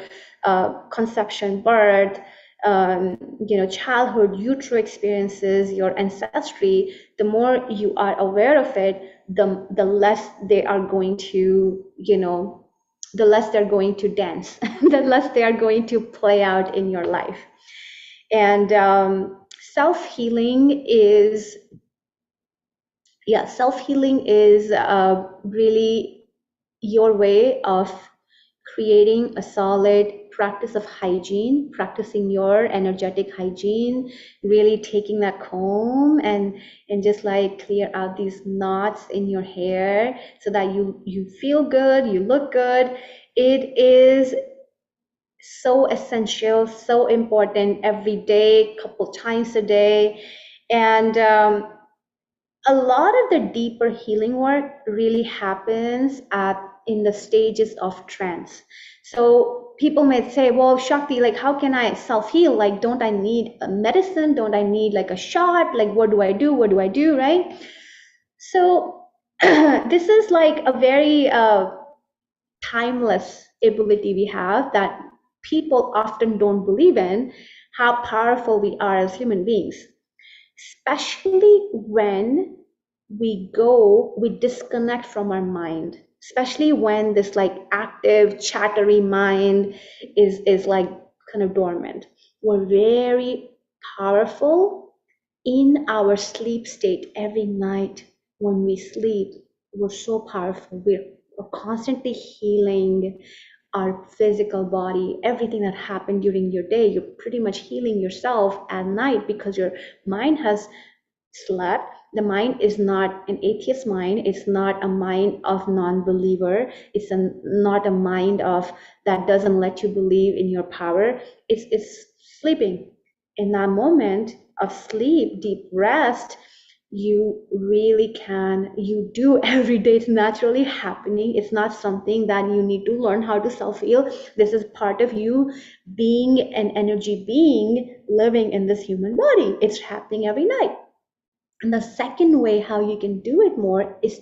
[SPEAKER 1] conception, birth, childhood, utero experiences, your ancestry. The more you are aware of it, the less they are going to, the less they're going to dance, the less they are going to play out in your life. And self-healing is, self-healing is really your way of creating a solid practice of hygiene, practicing your energetic hygiene, really taking that comb and just like clear out these knots in your hair so that you feel good, you look good. It is so essential, so important every day, couple times a day. And a lot of the deeper healing work really happens in the stages of trance. So people may say, well, Shakti, like, how can I self-heal? Like, don't I need a medicine? Don't I need like a shot? Like, what do I do? What do I do, right? So this is like a very timeless ability we have that people often don't believe in, how powerful we are as human beings, especially when we disconnect from our mind, especially when this like active chattery mind is like kind of dormant. We're very powerful in our sleep state. Every night when we sleep, we're so powerful. We're constantly healing our physical body. Everything that happened during your day, you're pretty much healing yourself at night because your mind has slept. The mind is not an atheist mind. It's not a mind of non-believer. It's not a mind of that doesn't let you believe in your power. It's sleeping. In that moment of sleep, deep rest, you really can, you do every day. It's naturally happening. It's not something that you need to learn how to self-heal. This is part of you being an energy being living in this human body. It's happening every night. And the second way how you can do it more is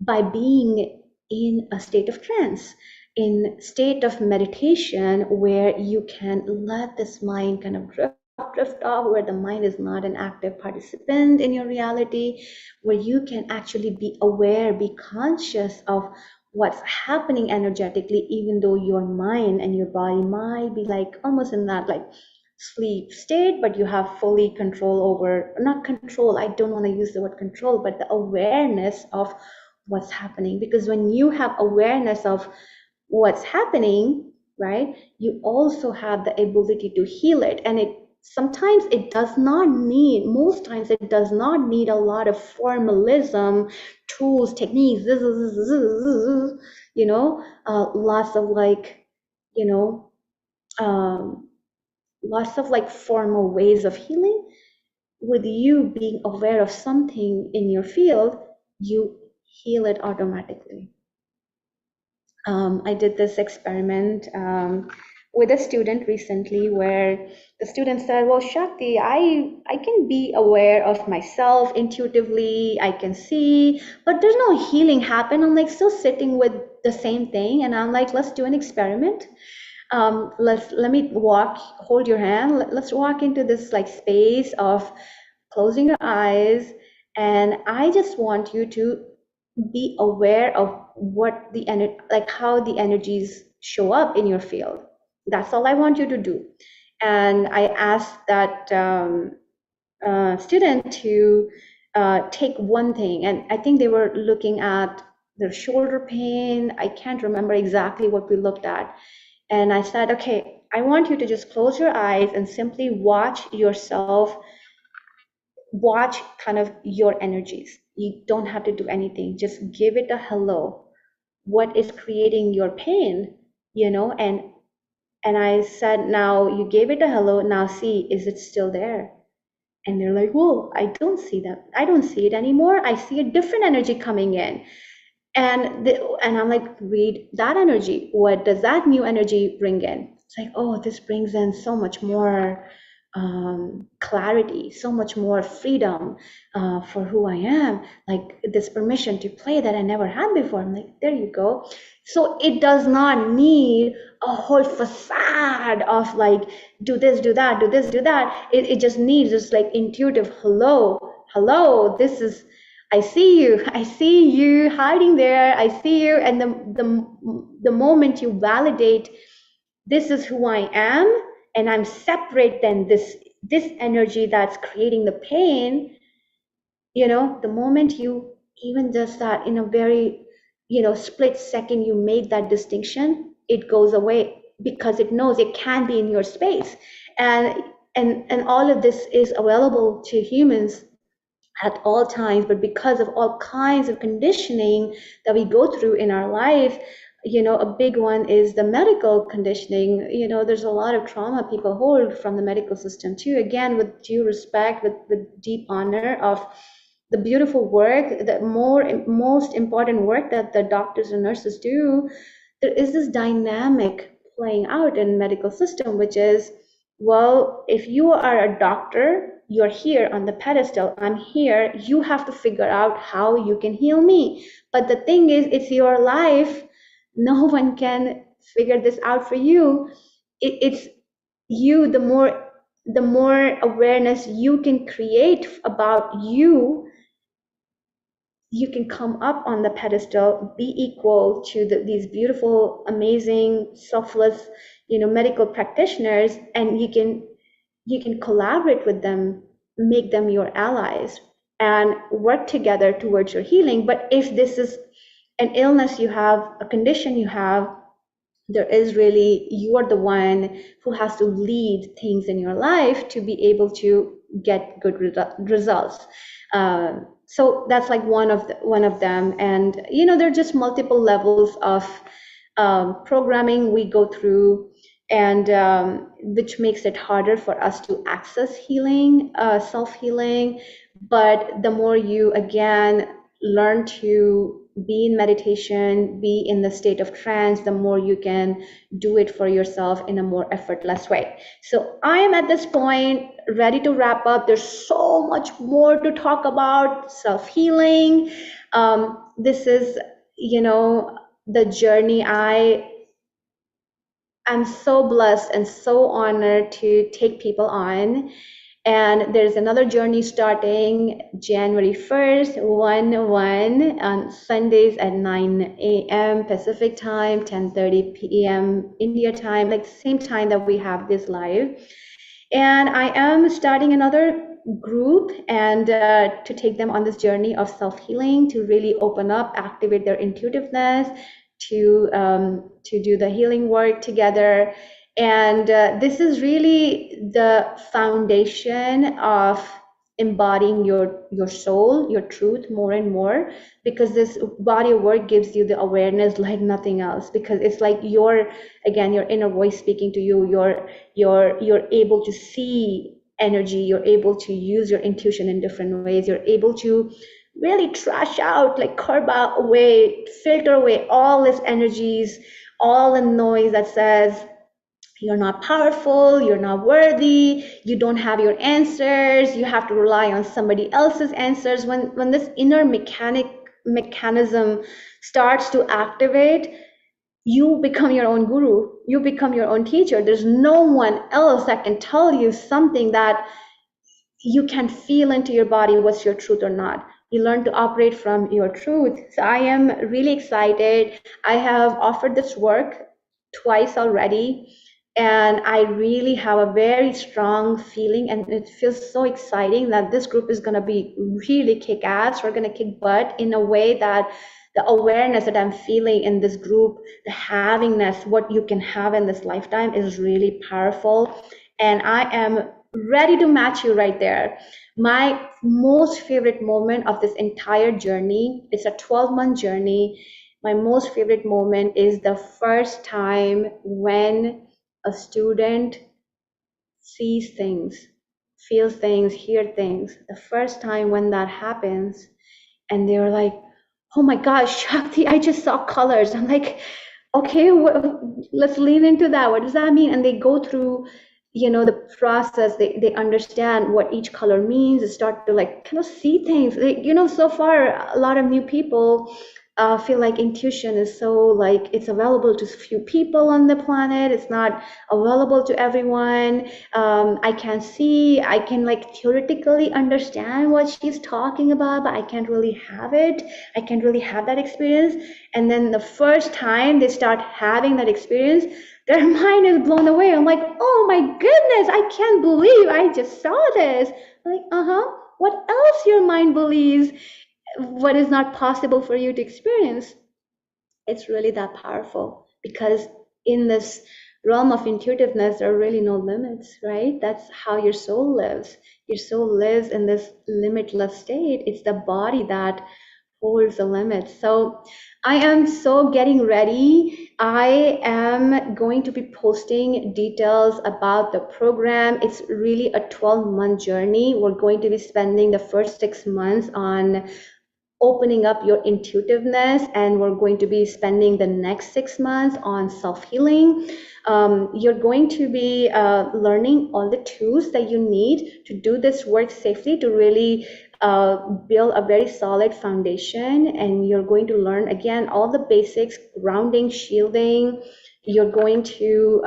[SPEAKER 1] by being in a state of trance, in state of meditation, where you can let this mind kind of drift off, where the mind is not an active participant in your reality, where you can actually be aware, be conscious of what's happening energetically, even though your mind and your body might be like almost in that like sleep state, but you have fully control over, not control, I don't want to use the word control, but the awareness of what's happening. Because when you have awareness of what's happening, right, you also have the ability to heal it. And sometimes it does not need, most times it does not need a lot of formalism, tools, techniques, lots of like, lots of like formal ways of healing. With you being aware of something in your field, you heal it automatically. I did this experiment with a student recently where the student said, well, Shakti, I can be aware of myself intuitively, I can see, but there's no healing happen. I'm like still sitting with the same thing. And I'm like, let's do an experiment. Let me hold your hand. Let's walk into this like space of closing your eyes. And I just want you to be aware of what the like how the energies show up in your field. That's all I want you to do. And I asked that student to take one thing, and I think they were looking at their shoulder pain. I can't remember exactly what we looked at. And I said, okay, I want you to just close your eyes and simply watch yourself, watch kind of your energies. You don't have to do anything. Just give it a hello. What is creating your pain, and I said, now you gave it a hello. Now see, is it still there? And they're like, whoa, I don't see that. I don't see it anymore. I see a different energy coming in. And I'm like, read that energy. What does that new energy bring in? It's like, oh, this brings in so much more clarity, so much more freedom for who I am, like this permission to play that I never had before. I'm like, there you go. So it does not need a whole facade of like, do this, do that, do this, do that. It just needs this like intuitive hello, this is, I see you hiding there, I see you. And the moment you validate, this is who I am, and I'm separate than this energy that's creating the pain, the moment you even just that in a very, split second, you make that distinction, it goes away because it knows it can be in your space. And all of this is available to humans at all times, but because of all kinds of conditioning that we go through in our life, a big one is the medical conditioning. There's a lot of trauma people hold from the medical system too, again, with due respect, with deep honor of the beautiful work, the most important work that the doctors and nurses do. There is this dynamic playing out in medical system, which is, well, if you are a doctor, you're here on the pedestal, I'm here, you have to figure out how you can heal me. But the thing is, it's your life. No one can figure this out for you. It's you. The more awareness you can create about you, you can come up on the pedestal, be equal to these beautiful, amazing, selfless, medical practitioners, and you can collaborate with them, make them your allies, and work together towards your healing. But if this is an illness you have, a condition you have, there is really, you are the one who has to lead things in your life to be able to get good results. So that's like one of them. And there are just multiple levels of programming we go through, and which makes it harder for us to access healing, self-healing. But the more you, again, learn to be in meditation, be in the state of trance, the more you can do it for yourself in a more effortless way. So I am at this point ready to wrap up. There's so much more to talk about self-healing. This is, the journey. I'm so blessed and so honored to take people on. And there's another journey starting January 1st, 1/1, on Sundays at 9 a.m. Pacific time, 10:30 p.m. India time, like the same time that we have this live. And I am starting another group, and to take them on this journey of self-healing, to really open up, activate their intuitiveness, to do the healing work together. And this is really the foundation of embodying your soul, your truth more and more, because this body of work gives you the awareness like nothing else, because it's like your inner voice speaking to you. You're able to see energy, you're able to use your intuition in different ways, you're able to really trash out, like curb away, filter away all these energies, all the noise that says you're not powerful, you're not worthy, you don't have your answers, you have to rely on somebody else's answers. When this inner mechanism starts to activate, you become your own guru, you become your own teacher. There's no one else that can tell you something that you can feel into your body, what's your truth or not. You learn to operate from your truth. So I am really excited. I have offered this work twice already, and I really have a very strong feeling, and it feels so exciting that this group is going to be really kick-ass. We're going to kick butt in a way that the awareness that I'm feeling in this group, the havingness, what you can have in this lifetime, is really powerful. And I am ready to match you right there. My most favorite moment of this entire journey, it's a 12-month journey. My most favorite moment is the first time when a student sees things, feels things, hear things. The first time when that happens, and they're like, oh my gosh, Shakti, I just saw colors. I'm like, okay, let's lean into that. What does that mean? And they go through the process, they understand what each color means, they start to like kind of see things. So far a lot of new people feel like intuition is so like it's available to few people on the planet, it's not available to everyone. I can see, I can like theoretically understand what she's talking about, but I can't really have it, I can't really have that experience. And then the first time they start having that experience, their mind is blown away. I'm like, oh my goodness, I can't believe I just saw this. Like, what else your mind believes? What is not possible for you to experience? It's really that powerful, because in this realm of intuitiveness, there are really no limits, right? That's how your soul lives. Your soul lives in this limitless state. It's the body that holds the limits. So I am so getting ready. I am going to be posting details about the program. It's really a 12-month journey. We're going to be spending the first 6 months on opening up your intuitiveness, and we're going to be spending the next 6 months on self-healing. You're going to be learning all the tools that you need to do this work safely, to really build a very solid foundation. And you're going to learn again all the basics: grounding, shielding. You're going to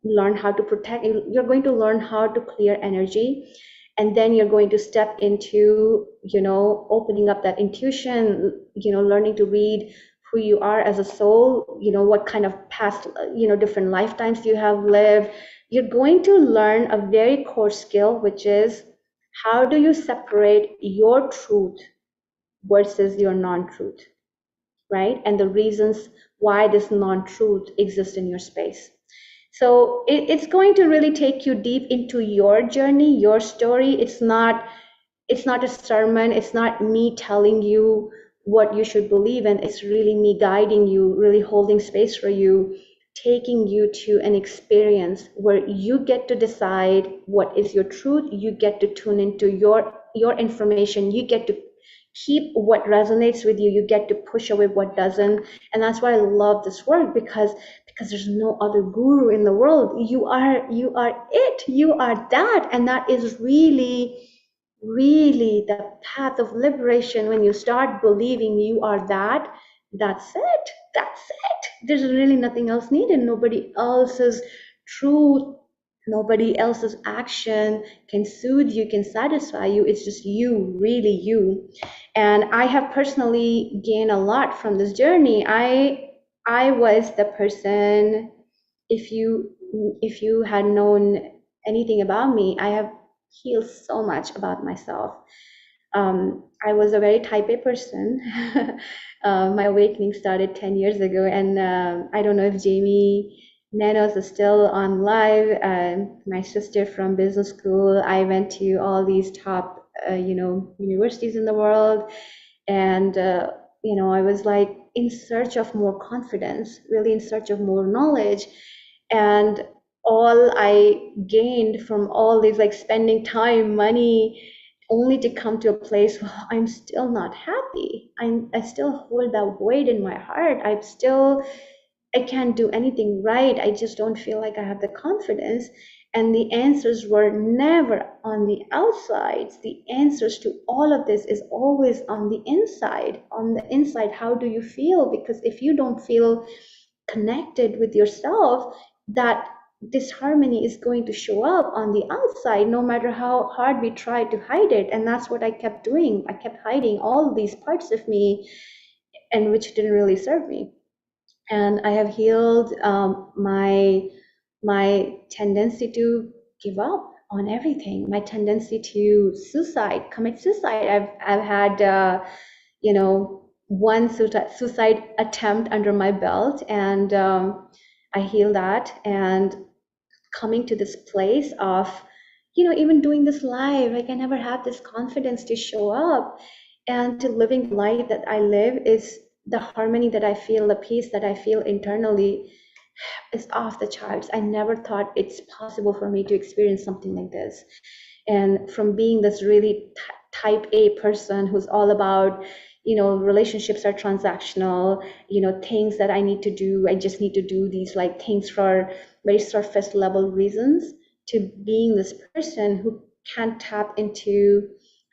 [SPEAKER 1] learn how to protect, you're going to learn how to clear energy. And then you're going to step into, opening up that intuition, learning to read who you are as a soul, what kind of past, different lifetimes you have lived. You're going to learn a very core skill, which is how do you separate your truth versus your non-truth, right? And the reasons why this non-truth exists in your space. So it's going to really take you deep into your journey, your story. It's not a sermon. It's not me telling you what you should believe in. It's really me guiding you, really holding space for you, taking you to an experience where you get to decide what is your truth. You get to tune into your information. You get to keep what resonates with you. You get to push away what doesn't. And that's why I love this work, because there's no other guru in the world. You are it. You are that. And that is really, really the path of liberation. When you start believing you are that, that's it. That's it. There's really nothing else needed. Nobody else's truth, nobody else's action can soothe you, can satisfy you. It's just you, really you. And I have personally gained a lot from this journey. I was the person, if you had known anything about me, I have healed so much about myself. I was a very type A person. My awakening started 10 years ago, and I don't know if Jamie Nanos is still on live. My sister from business school. I went to all these top, universities in the world, and I was like in search of more confidence, really in search of more knowledge, and all I gained from all these, like spending time, money, only to come to a place where I'm still not happy. I still hold that void in my heart. I can't do anything right. I just don't feel like I have the confidence. And the answers were never on the outside. The answers to all of this is always on the inside. On the inside, how do you feel? Because if you don't feel connected with yourself, that disharmony is going to show up on the outside, no matter how hard we try to hide it. And that's what I kept doing. I kept hiding all these parts of me, and which didn't really serve me. And I have healed my tendency to give up on everything, my tendency to commit suicide. I've had one suicide attempt under my belt, and I healed that. And coming to this place of even doing this live, like I never had this confidence to show up and to living the life that I live. Is the harmony that I feel, the peace that I feel internally is off the charts. I never thought it's possible for me to experience something like this. And from being this really type A person who's all about, relationships are transactional, things that I need to do, I just need to do these like things for very surface level reasons, to being this person who can tap into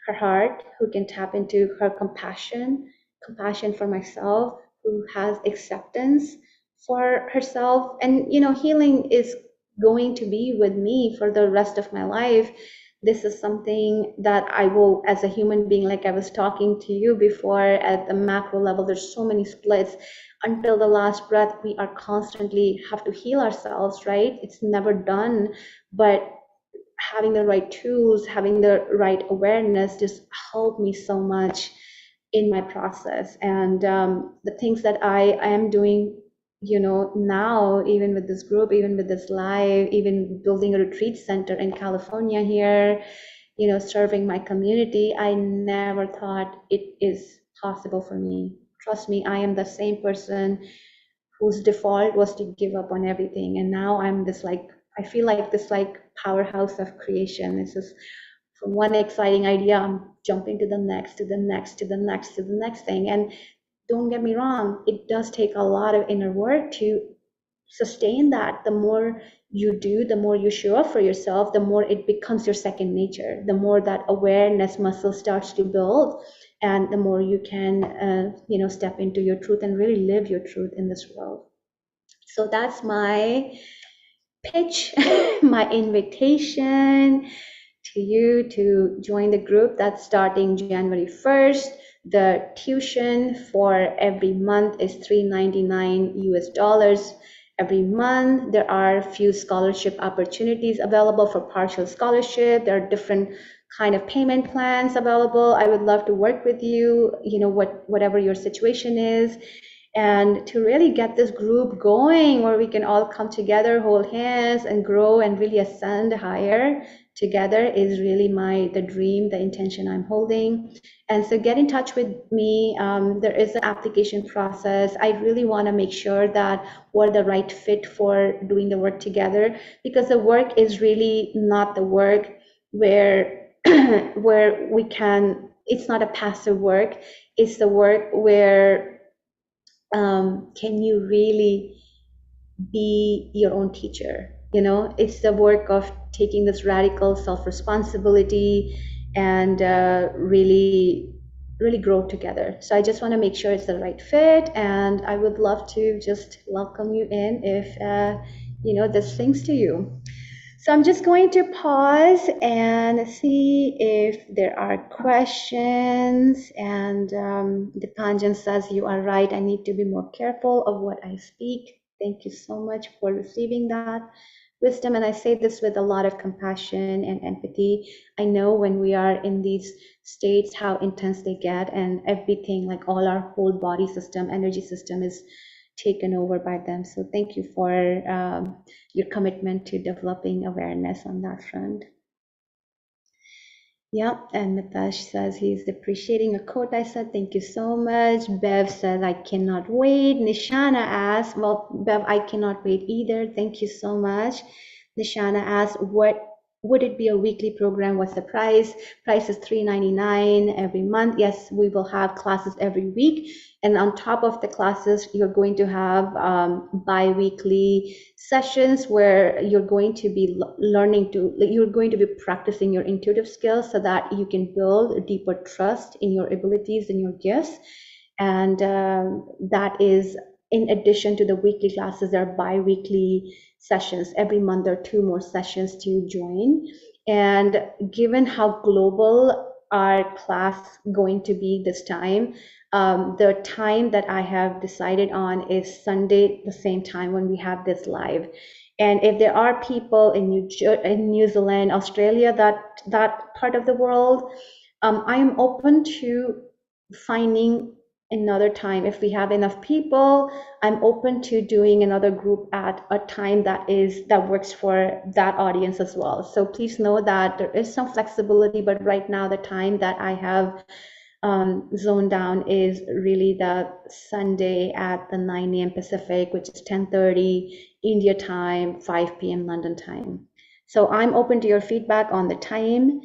[SPEAKER 1] her heart, who can tap into her compassion for myself, who has acceptance for herself. And, healing is going to be with me for the rest of my life. This is something that I will, as a human being, like I was talking to you before, at the macro level, there's so many splits. Until the last breath, we are constantly have to heal ourselves, right? It's never done. But having the right tools, having the right awareness just helped me so much in my process. And the things that I am doing, now, even with this group, even with this live, even building a retreat center in California here, serving my community, I never thought it is possible for me. Trust me, I am the same person whose default was to give up on everything. And now I'm this I feel like this powerhouse of creation. It's just from one exciting idea, I'm jumping to the next, to the next, to the next, to the next thing. And don't get me wrong, it does take a lot of inner work to sustain that. The more you do, the more you show up for yourself, the more it becomes your second nature, the more that awareness muscle starts to build, and the more you can step into your truth and really live your truth in this world. So that's my pitch, my invitation to you to join the group that's starting January 1st. The tuition for every month is $399 US every month. There are a few scholarship opportunities available for partial scholarship. There are different kind of payment plans available. I would love to work with you, whatever your situation is, and to really get this group going where we can all come together, hold hands, and grow and really ascend higher together is really the dream, the intention I'm holding. And so get in touch with me. There is an application process. I really want to make sure that we're the right fit for doing the work together, because the work is really not the work where where we can, it's not a passive work. It's the work where can you really be your own teacher? It's the work of taking this radical self-responsibility and really grow together. So I just want to make sure it's the right fit, and I would love to just welcome you in if this things to you. So I'm just going to pause and see if there are questions. And Dipanjan says, you are right, I need to be more careful of what I speak. Thank you so much for receiving that wisdom. And I say this with a lot of compassion and empathy. I know when we are in these states, how intense they get, and everything, like all our whole body system, energy system is taken over by them. So thank you for your commitment to developing awareness on that front. Yeah, and Mitash says he's appreciating a quote I said. Thank you so much. Bev says, I cannot wait. Nishana asks, well, Bev, I cannot wait either. Thank you so much. Nishana asks, what would it be a weekly program? What's the price? Price is $399 every month. Yes, we will have classes every week. And on top of the classes, you're going to have bi-weekly sessions where you're going to be you're going to be practicing your intuitive skills so that you can build a deeper trust in your abilities and your gifts. And that is in addition to the weekly classes. There are bi-weekly sessions. Every month there are 2 more sessions to join. And given how global our class going to be this time, the time that I have decided on is Sunday, the same time when we have this live. And if there are people in New Zealand, Australia, that part of the world, I am open to finding another time. If we have enough people, I'm open to doing another group at a time that works for that audience as well. So please know that there is some flexibility, but right now the time that I have zoned down is really the Sunday at the 9 a.m. Pacific, which is 10:30 India time, 5 p.m. London time. So I'm open to your feedback on the time.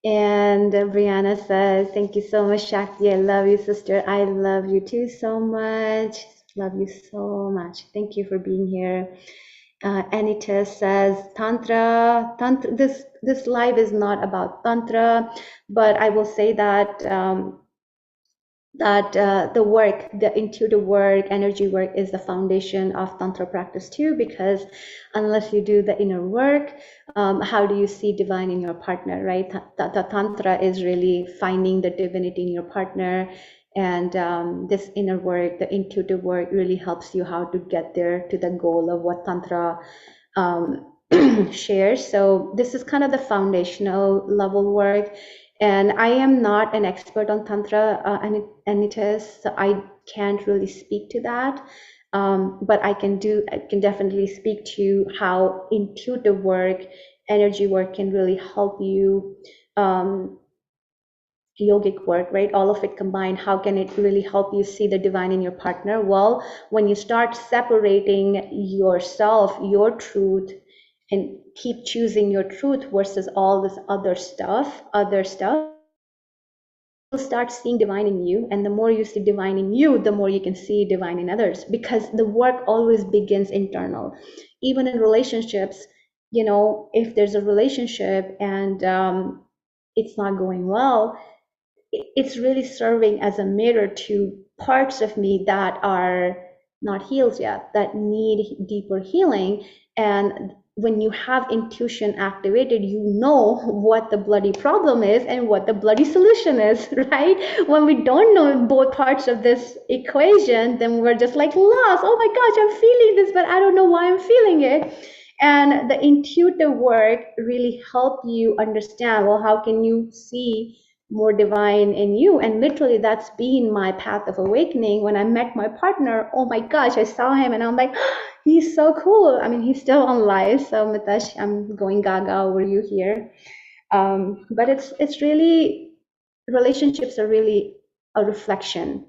[SPEAKER 1] And Brianna says, thank you so much, Shakti. I love you, sister. I love you too so much. Love you so much. Thank you for being here. Anita says tantra. This live is not about tantra, but I will say that the work, the intuitive work, energy work, is the foundation of tantra practice too. Because unless you do the inner work, how do you see divine in your partner, right? The tantra is really finding the divinity in your partner. And this inner work, the intuitive work, really helps you how to get there to the goal of what Tantra shares. So this is kind of the foundational level work. And I am not an expert on Tantra, Anita, so I can't really speak to that. But I can definitely speak to how intuitive work, energy work can really help you. Yogic work, right? All of it combined, how can it really help you see the divine in your partner? Well, when you start separating yourself, your truth, and keep choosing your truth versus all this other stuff, you'll start seeing divine in you. And the more you see divine in you, the more you can see divine in others, because the work always begins internal. Even in relationships, if there's a relationship and it's not going well, it's really serving as a mirror to parts of me that are not healed yet, that need deeper healing. And when you have intuition activated, you know what the bloody problem is and what the bloody solution is, right? When we don't know both parts of this equation, then we're just like lost. Oh my gosh, I'm feeling this, but I don't know why I'm feeling it. And the intuitive work really help you understand, well, how can you see more divine in you? And literally that's been my path of awakening. When I met my partner, oh my gosh, I saw him and I'm like, oh, he's so cool. I mean, he's still on live, so Mitesh, I'm going gaga over you here. But it's really, relationships are really a reflection.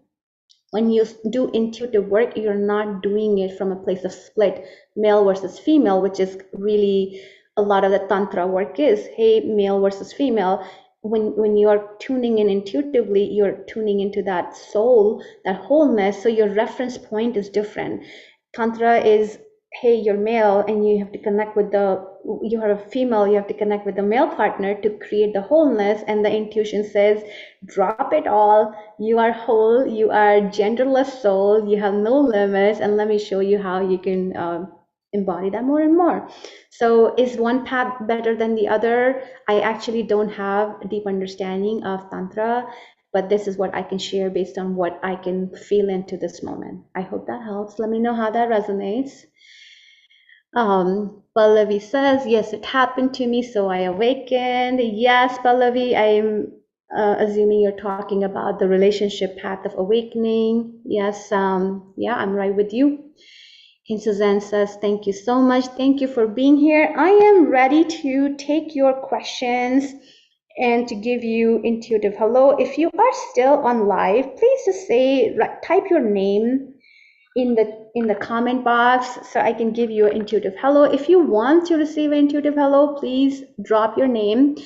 [SPEAKER 1] When you do intuitive work, you're not doing it from a place of split, male versus female, which is really a lot of the tantra work is, hey, male versus female. When you're tuning in intuitively, you're tuning into that soul, that wholeness, so your reference point is different. Tantra is, hey, you're male and you have to connect with you're a female, you have to connect with the male partner to create the wholeness. And the intuition says, drop it all, you are whole, you are genderless soul, you have no limits, and let me show you how you can embody that more and more. So is one path better than the other? I actually don't have a deep understanding of Tantra, but this is what I can share based on what I can feel into this moment. I hope that helps. Let me know how that resonates. Pallavi says, yes, it happened to me, so I awakened. Yes, Pallavi, I'm assuming you're talking about the relationship path of awakening. Yes, yeah, I'm right with you. And Suzanne says, thank you so much. Thank you for being here. I am ready to take your questions and to give you intuitive hello. If you are still on live, please just say, type your name in the comment box so I can give you an intuitive hello. If you want to receive an intuitive hello, please drop your name.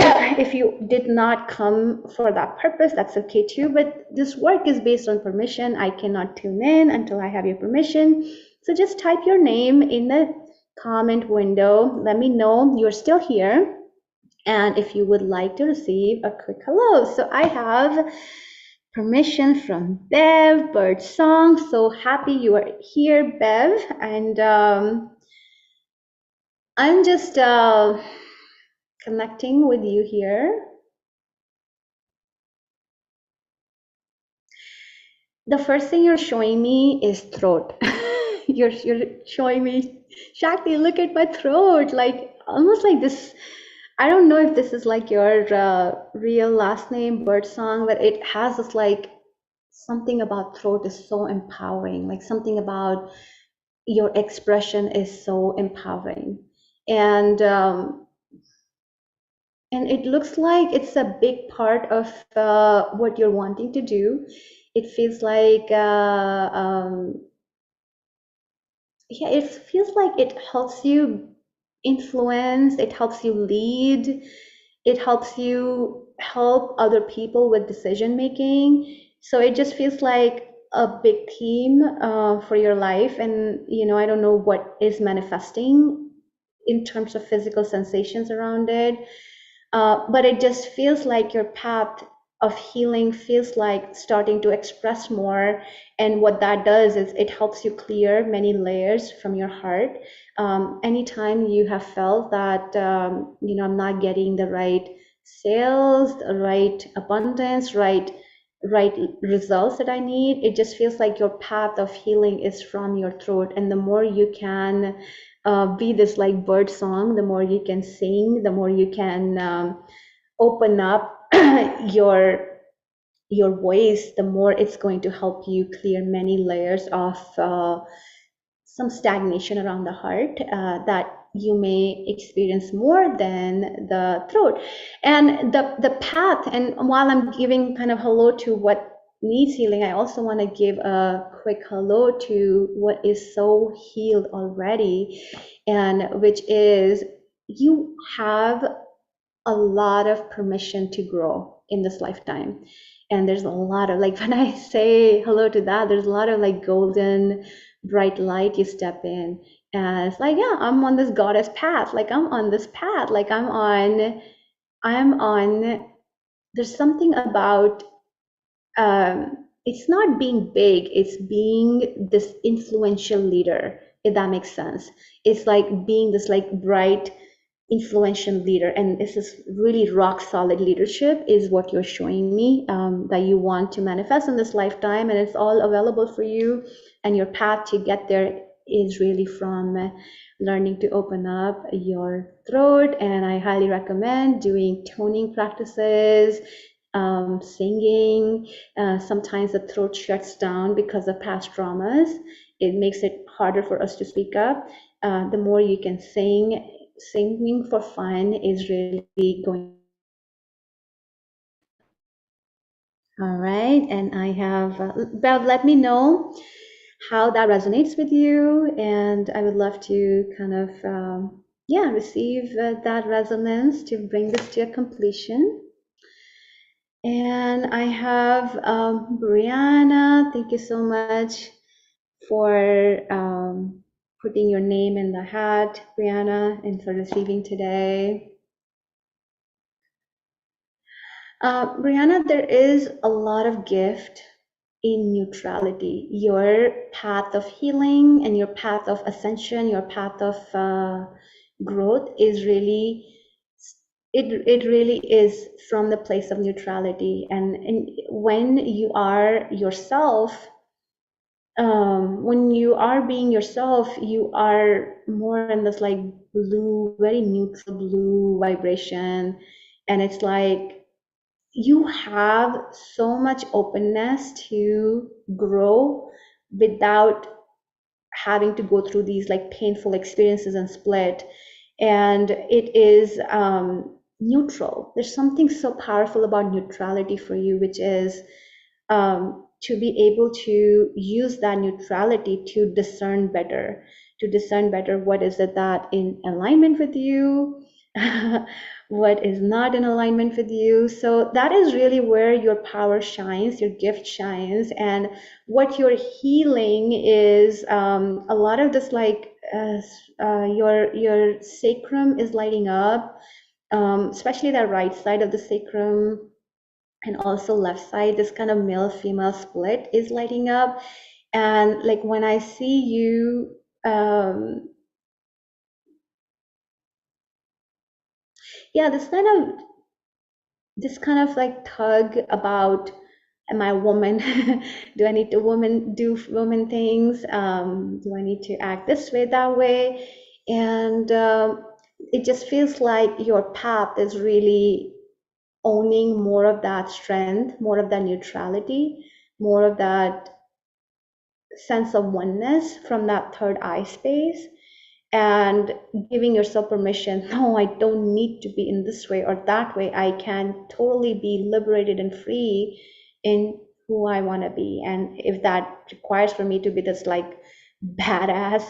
[SPEAKER 1] If you did not come for that purpose, that's okay too, but this work is based on permission. I cannot tune in until I have your permission. So just type your name in the comment window. Let me know you're still here. And if you would like to receive a quick hello. So I have permission from Bev, Bird Song. So happy you are here, Bev. And I'm just connecting with you here. The first thing you're showing me is throat. you're showing me, Shakti, look at my throat, like almost like this. I don't know if this is like your real last name, Birdsong, but it has this like something about throat is so empowering, like something about your expression is so empowering. And it looks like it's a big part of what you're wanting to do. It feels like, yeah, it feels like it helps you influence, it helps you lead, it helps you help other people with decision making. So it just feels like a big theme for your life, and I don't know what is manifesting in terms of physical sensations around it, but it just feels like your path of healing feels like starting to express more. And what that does is it helps you clear many layers from your heart. Anytime you have felt that, I'm not getting the right sales, the right abundance, right results that I need, it just feels like your path of healing is from your throat. And the more you can be this like bird song, the more you can sing, the more you can open up your voice, the more it's going to help you clear many layers of some stagnation around the heart that you may experience more than the throat. And the path, and while I'm giving kind of hello to what needs healing, I also want to give a quick hello to what is so healed already, and which is you have a lot of permission to grow in this lifetime. And there's a lot of, like, when I say hello to that, there's a lot of like golden bright light you step in, and it's like, yeah, I'm on this goddess path, like I'm on this path, like I'm on there's something about it's not being big, it's being this influential leader, if that makes sense. It's like being this like bright influential leader, and this is really rock solid leadership is what you're showing me, that you want to manifest in this lifetime, and it's all available for you. And your path to get there is really from learning to open up your throat. And I highly recommend doing toning practices, singing. Sometimes the throat shuts down because of past traumas. It makes it harder for us to speak up. The more you can sing, singing for fun is really going. All right, and I have, Bev, let me know how that resonates with you, and I would love to kind of, receive that resonance to bring this to a completion. And I have Brianna, thank you so much for putting your name in the hat, Brianna, and for receiving today. Brianna, there is a lot of gift in neutrality. Your path of healing and your path of ascension, your path of growth is really, it really is from the place of neutrality. And when you are yourself, when you are being yourself, you are more in this like blue, very neutral blue vibration. And it's like, you have so much openness to grow without having to go through these like painful experiences and split. And it is neutral. There's something so powerful about neutrality for you, which is to be able to use that neutrality to discern better, what is it that in alignment with you, what is not in alignment with you. So that is really where your power shines, your gift shines. And what you're healing is a lot of this, like your sacrum is lighting up, especially the right side of the sacrum, and also left side, this kind of male female split is lighting up. And like when I see you, this kind of like tug about, am I a woman? Do I need to do woman things? Do I need to act this way, that way? And it just feels like your path is really owning more of that strength, more of that neutrality, more of that sense of oneness from that third eye space, and giving yourself permission, no, I don't need to be in this way or that way. I can totally be liberated and free in who I want to be. And if that requires for me to be this like badass,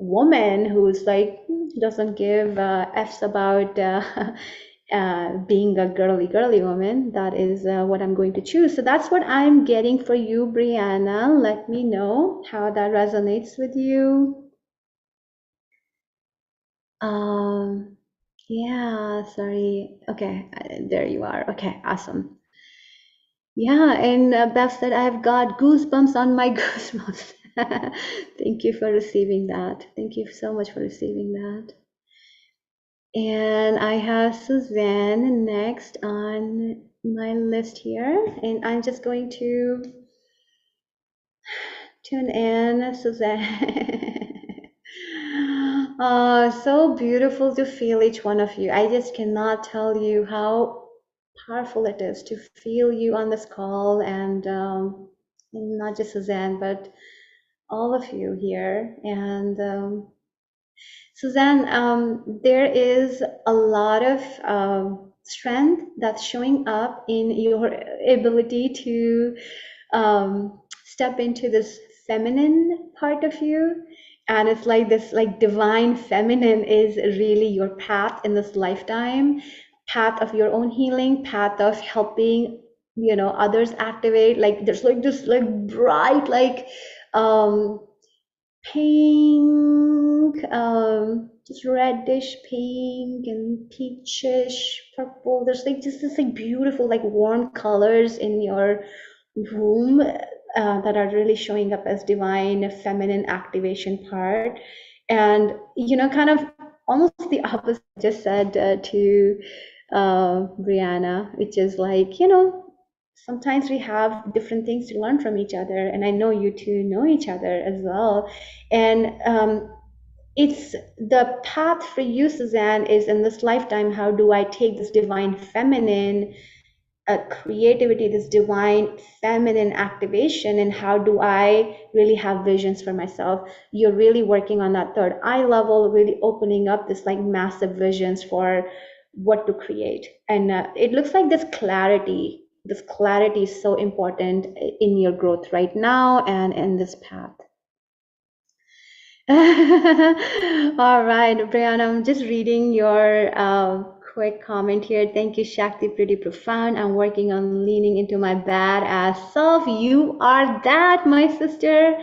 [SPEAKER 1] woman who's like doesn't give f's about being a girly woman, that is what I'm going to choose. So that's what I'm getting for you, Brianna. Let me know how that resonates with you. Yeah, sorry. Okay, there you are. Okay, awesome. Yeah, and Bev said, I've got goosebumps on my goosebumps. Thank you for receiving that. Thank you so much for receiving that. And I have Suzanne next on my list here, and I'm just going to tune in, Suzanne. So beautiful to feel each one of you. I just cannot tell you how powerful it is to feel you on this call, and not just Suzanne, but all of you here. And Suzanne, there is a lot of strength that's showing up in your ability to step into this feminine part of you. And it's like this, like divine feminine is really your path in this lifetime, path of your own healing, path of helping, others activate. Like there's like this like bright, like pink, just reddish pink and peachish purple. There's like just this like beautiful, like warm colors in your room that are really showing up as divine feminine activation part. And, kind of almost the opposite I just said to Brianna, which is like, sometimes we have different things to learn from each other. And I know you two know each other as well. And it's the path for you, Suzanne, is in this lifetime, how do I take this divine feminine creativity, this divine feminine activation, and how do I really have visions for myself? You're really working on that third eye level, really opening up this like massive visions for what to create. And it looks like this clarity is so important in your growth right now and in this path. All right, Brianna, I'm just reading your quick comment here. Thank you, Shakti. Pretty profound. I'm working on leaning into my badass self. You are that, my sister.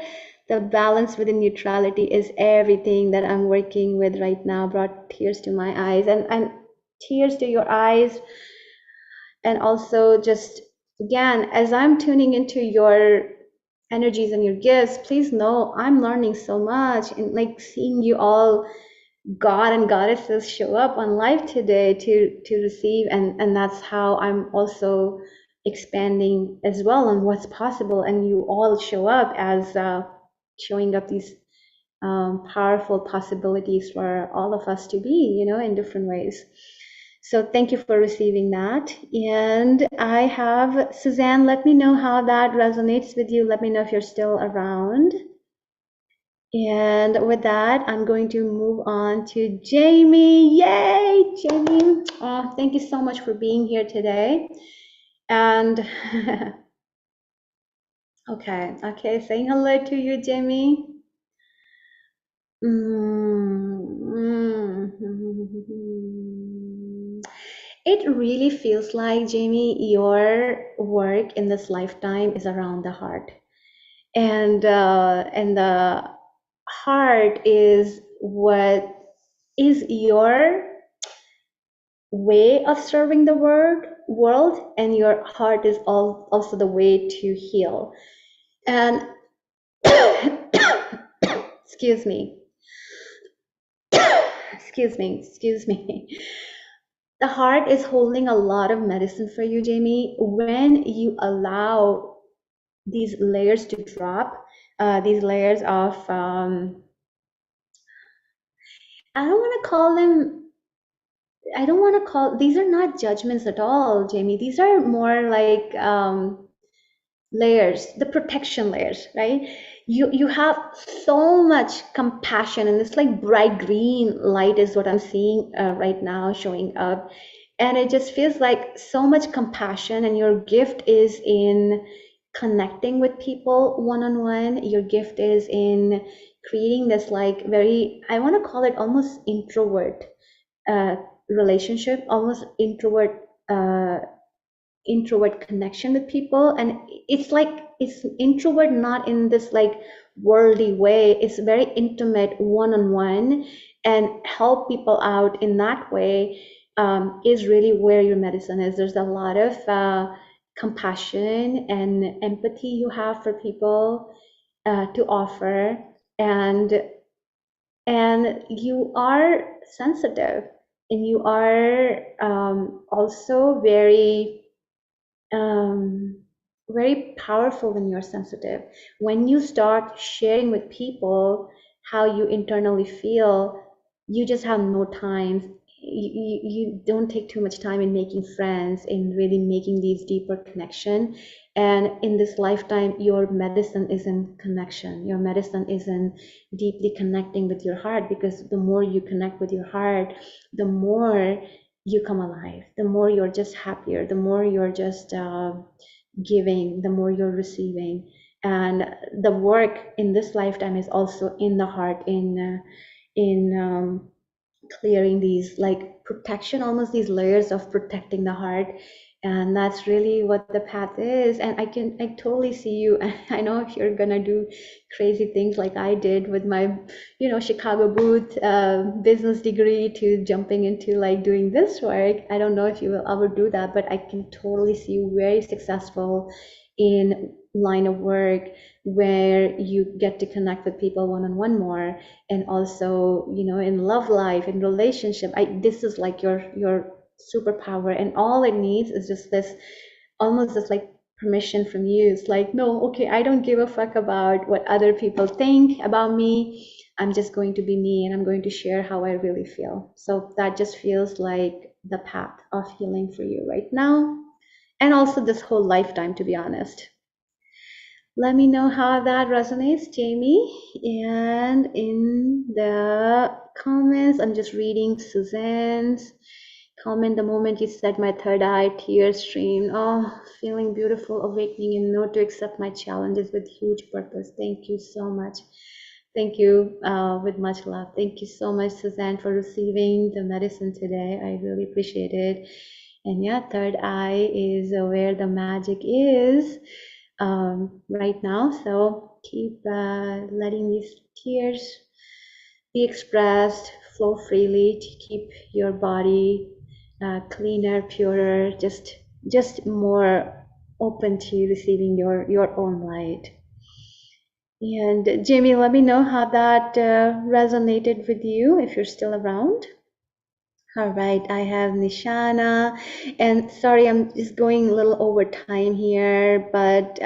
[SPEAKER 1] The balance within neutrality is everything that I'm working with right now. Brought tears to my eyes and tears to your eyes. And also just, again, as I'm tuning into your energies and your gifts, please know I'm learning so much, and like seeing you all god and goddesses show up on live today to receive, and that's how I'm also expanding as well on what's possible. And you all show up as showing up these powerful possibilities for all of us to be, in different ways. So thank you for receiving that. And I have Suzanne, let me know how that resonates with you. Let me know if you're still around. And with that, I'm going to move on to Jamie. Yay, Jamie. Oh, thank you so much for being here today. And okay, saying hello to you, Jamie. It really feels like, Jamie, your work in this lifetime is around the heart. And the heart is what is your way of serving the world, and your heart is also the way to heal. And excuse me. The heart is holding a lot of medicine for you, Jamie. When you allow these layers to drop, these layers of, I don't want to call, these are not judgments at all, Jamie. These are more like layers, the protection layers, right? You have so much compassion, and it's like bright green light is what I'm seeing right now showing up. And it just feels like so much compassion, and your gift is in connecting with people one-on-one. Your gift is in creating this like very, I want to call it almost introvert relationship, almost introvert connection with people. And it's like, it's introvert not in this like worldly way, it's very intimate, one-on-one, and help people out in that way, is really where your medicine is. There's a lot of compassion and empathy you have for people to offer, and you are sensitive, and you are also um, very powerful when you're sensitive. When you start sharing with people how you internally feel, you just have no time. You don't take too much time in making friends, in really making these deeper connection. And in this lifetime, your medicine is in connection. Your medicine is in deeply connecting with your heart, because the more you connect with your heart, the more you come alive, the more you're just happier, the more you're just giving, the more you're receiving. And the work in this lifetime is also in the heart, in clearing these like protection, almost these layers of protecting the heart. And that's really what the path is. And I totally see you. I know if you're gonna do crazy things like I did with my, Chicago booth business degree, to jumping into like doing this work. I don't know if you will ever do that, but I can totally see you very successful in line of work where you get to connect with people one-on-one more, and also, in love life, in relationship. This is like your superpower, and all it needs is just this, almost this like permission from you. It's like, no, okay, I don't give a fuck about what other people think about me. I'm just going to be me, and I'm going to share how I really feel. So that just feels like the path of healing for you right now, and also this whole lifetime, to be honest. Let me know how that resonates, Jamie. And in the comments, I'm just reading Suzanne's comment. The moment you said my third eye, tears streamed. Oh, feeling beautiful, awakening, and know to accept my challenges with huge purpose. Thank you so much. Thank you, with much love. Thank you so much, Suzanne, for receiving the medicine today. I really appreciate it. And yeah, third eye is where the magic is right now. So keep letting these tears be expressed, flow freely, to keep your body cleaner, purer, just more open to receiving your own light. And Jamie, let me know how that resonated with you, if you're still around. All right, I have Nishana, and sorry, I'm just going a little over time here, but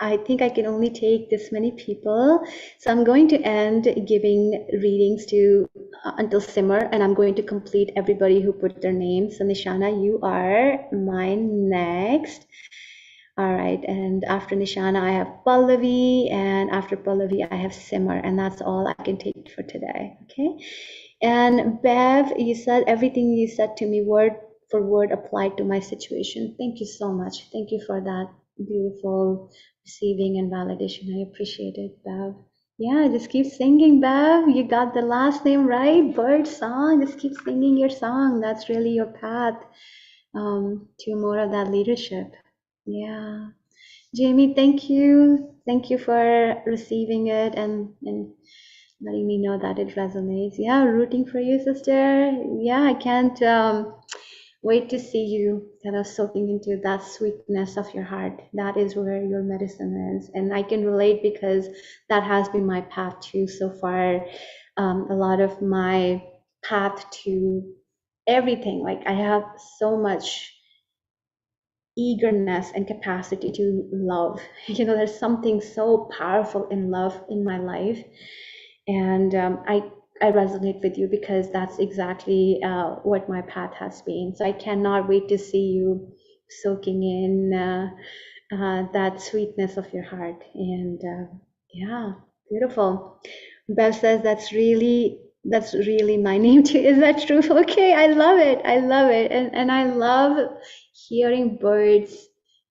[SPEAKER 1] I think I can only take this many people. So I'm going to end giving readings to until Simmer, and I'm going to complete everybody who put their names. So Nishana, you are mine next. All right, and after Nishana, I have Pallavi, and after Pallavi, I have Simmer, and that's all I can take for today, okay? And Bev, you said everything you said to me word for word applied to my situation. Thank you so much. Thank you for that beautiful receiving and validation. I appreciate it, Bev. Yeah, just keep singing, Bev. You got the last name right. Bird song. Just keep singing your song. That's really your path to more of that leadership. Yeah. Jamie, thank you. Thank you for receiving it and letting me know that it resonates. Yeah, rooting for you, sister. Yeah, I can't wait to see you kind of soaking into that sweetness of your heart. That is where your medicine is. And I can relate because that has been my path too so far. A lot of my path to everything, like I have so much eagerness and capacity to love. There's something so powerful in love in my life. And I resonate with you because that's exactly what my path has been. So I cannot wait to see you soaking in that sweetness of your heart. And yeah, beautiful. Bev says that's really my name too. Is that true? Okay, I love it. I love it. And I love hearing birds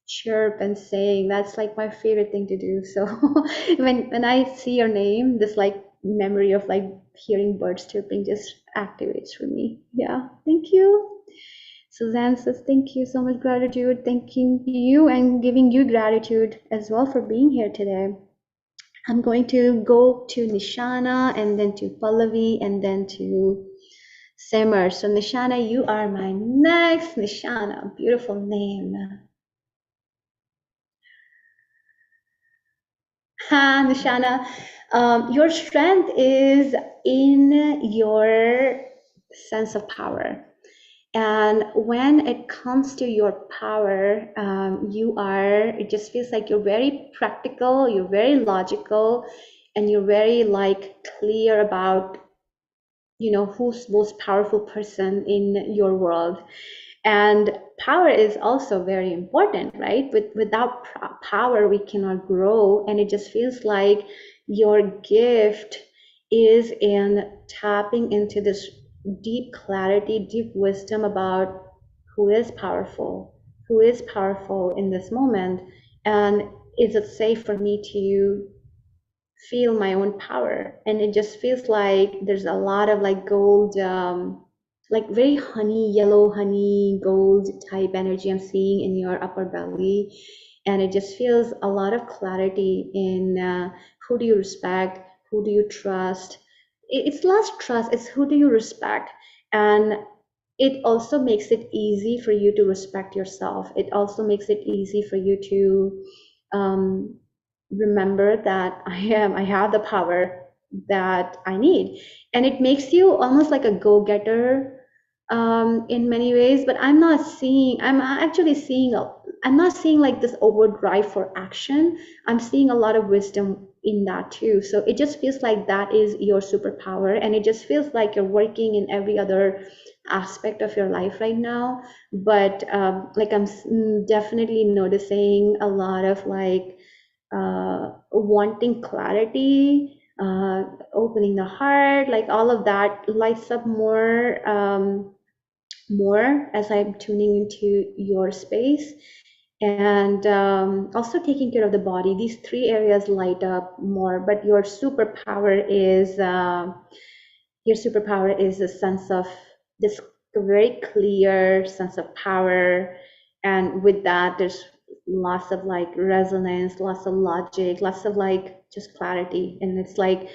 [SPEAKER 1] chirp and saying. That's like my favorite thing to do. So when I see your name, this like memory of like hearing birds chirping just activates for me. Yeah, thank you. Suzanne says, thank you so much, gratitude. Thanking you and giving you gratitude as well for being here today. I'm going to go to Nishana and then to Pallavi and then to Simmer. So Nishana, you are my next. Nishana, beautiful name. Ha, Nishana, your strength is in your sense of power. And when it comes to your power, it just feels like you're very practical, you're very logical, and you're very like clear about, who's most powerful person in your world. And power is also very important, right? Without power, we cannot grow. And it just feels like your gift is in tapping into this deep clarity, deep wisdom about who is powerful in this moment. And is it safe for me to feel my own power? And it just feels like there's a lot of like gold, like very yellow honey gold type energy I'm seeing in your upper belly. And it just feels a lot of clarity in who do you respect, who do you trust. It's less trust, it's who do you respect. And it also makes it easy for you to respect yourself. It also makes it easy for you to remember that I have the power that I need. And it makes you almost like a go-getter in many ways, but I'm actually seeing, I'm not seeing like this overdrive for action. I'm seeing a lot of wisdom in that too. So it just feels like that is your superpower. And it just feels like you're working in every other aspect of your life right now. But like definitely noticing a lot of like, wanting clarity, opening the heart, like all of that lights up more as I'm tuning into your space. And also taking care of the body. These three areas light up more, but your superpower is a sense of this very clear sense of power. And with that, there's lots of like resonance, lots of logic, lots of like just clarity. And it's like,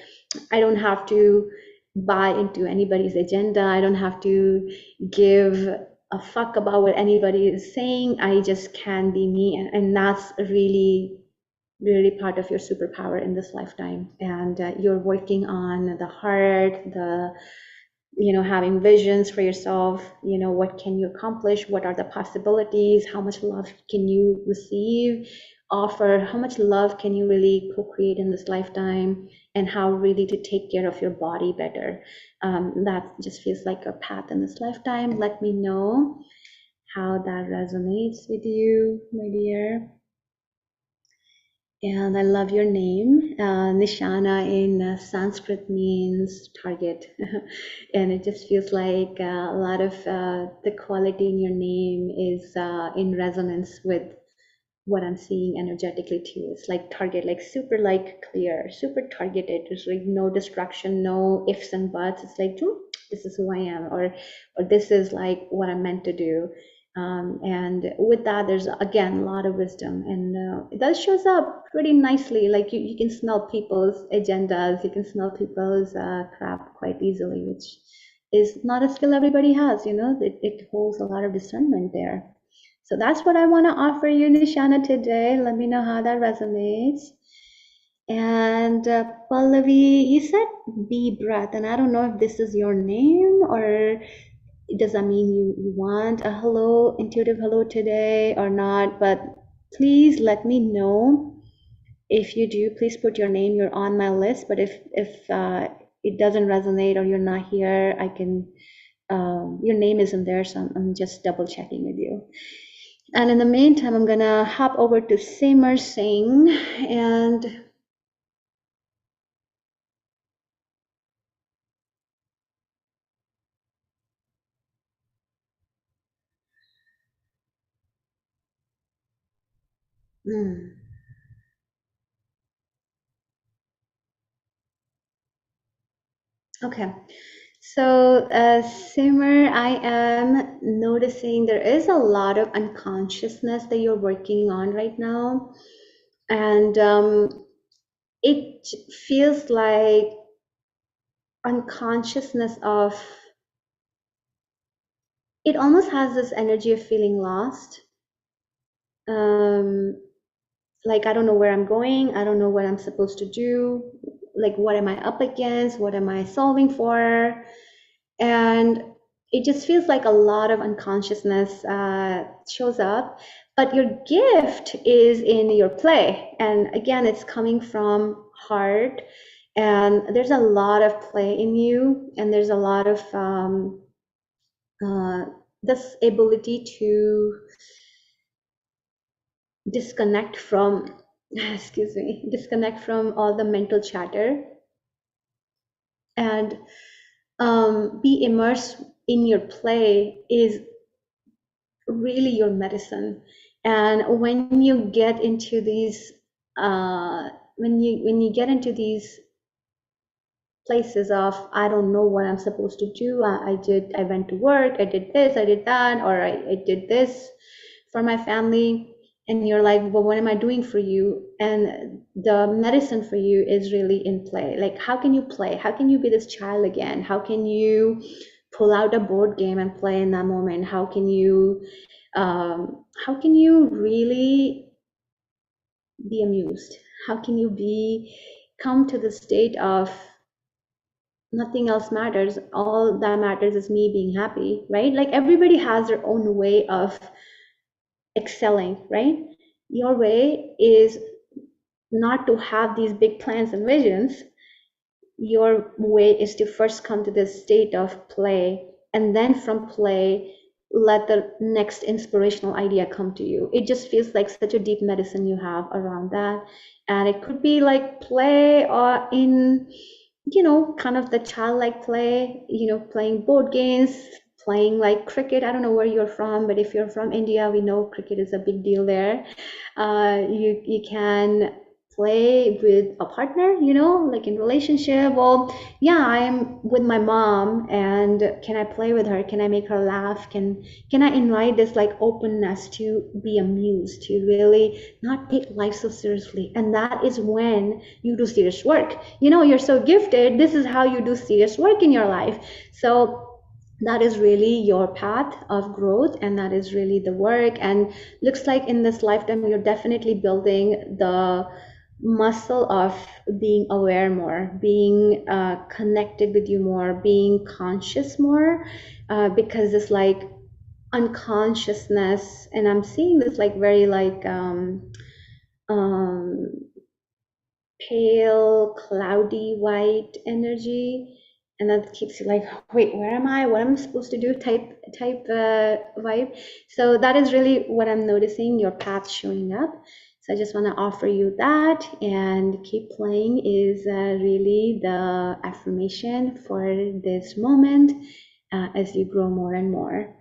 [SPEAKER 1] I don't have to buy into anybody's agenda. I don't have to give a fuck about what anybody is saying. I just can be me. And that's really part of your superpower in this lifetime. And you're working on the heart, having visions for yourself, what can you accomplish, what are the possibilities, how much love can you receive, offer, how much love can you really co-create in this lifetime, and how really to take care of your body better. That just feels like a path in this lifetime. Let me know how that resonates with you, my dear. And I love your name. Nishana in Sanskrit means target. And it just feels like a lot of the quality in your name is in resonance with what I'm seeing energetically too. It's like target, like super like clear, super targeted. There's like no distraction, no ifs and buts. It's like, this is who I am, or this is like what I'm meant to do. And with that, there's again a lot of wisdom, and that shows up pretty nicely. Like you can smell people's agendas, you can smell people's crap quite easily, which is not a skill everybody has. It holds a lot of discernment there. So that's what I want to offer you, Nishana, today. Let me know how that resonates. And Pallavi, you said be breath, and I don't know if this is your name or does that mean you want a hello, intuitive hello today or not? But please let me know if you do. Please put your name. You're on my list. But if it doesn't resonate or you're not here, I can. Your name isn't there, so I'm just double checking with you. And in the meantime, I'm gonna hop over to Simmer Singh and. Okay, So, Simmer, I am noticing there is a lot of unconsciousness that you're working on right now. And it feels like unconsciousness of, it almost has this energy of feeling lost. Um, like, I don't know where I'm going. I don't know what I'm supposed to do. Like, what am I up against? What am I solving for? And it just feels like a lot of unconsciousness shows up. But your gift is in your play. And again, it's coming from heart. And there's a lot of play in you. And there's a lot of this ability to disconnect from, excuse me, disconnect from all the mental chatter and be immersed in your play is really your medicine. And when you get into these, when you get into these places of I don't know what I'm supposed to do. I went to work, I did this, I did that, or I did this for my family. And you're like, well, what am I doing for you? And the medicine for you is really in play. Like, how can you play? How can you be this child again? How can you pull out a board game and play in that moment? How can you really be amused? How can you come to the state of nothing else matters, all that matters is me being happy, right? Like everybody has their own way of excelling, right? Your way is not to have these big plans and visions. Your way is to first come to this state of play, and then from play let the next inspirational idea come to you. It just feels like such a deep medicine you have around that. And it could be like play or in, kind of the childlike play, playing board games, playing like cricket. I don't know where you're from, but if you're from India, we know cricket is a big deal there. You can play with a partner, like in relationship. Well, yeah, I am with my mom, and can I play with her? Can I make her laugh? Can I invite this like openness to be amused, to really not take life so seriously? And that is when you do serious work. You're so gifted. This is how you do serious work in your life. So that is really your path of growth, and that is really the work. And looks like in this lifetime you're definitely building the muscle of being aware more, being connected with you more, being conscious more, because it's like unconsciousness, and I'm seeing this like very like um, pale, cloudy white energy, and that keeps you like, wait, where am I? What am I supposed to do? Type vibe. So that is really what I'm noticing. Your path showing up. So I just want to offer you that, and keep playing is really the affirmation for this moment as you grow more and more.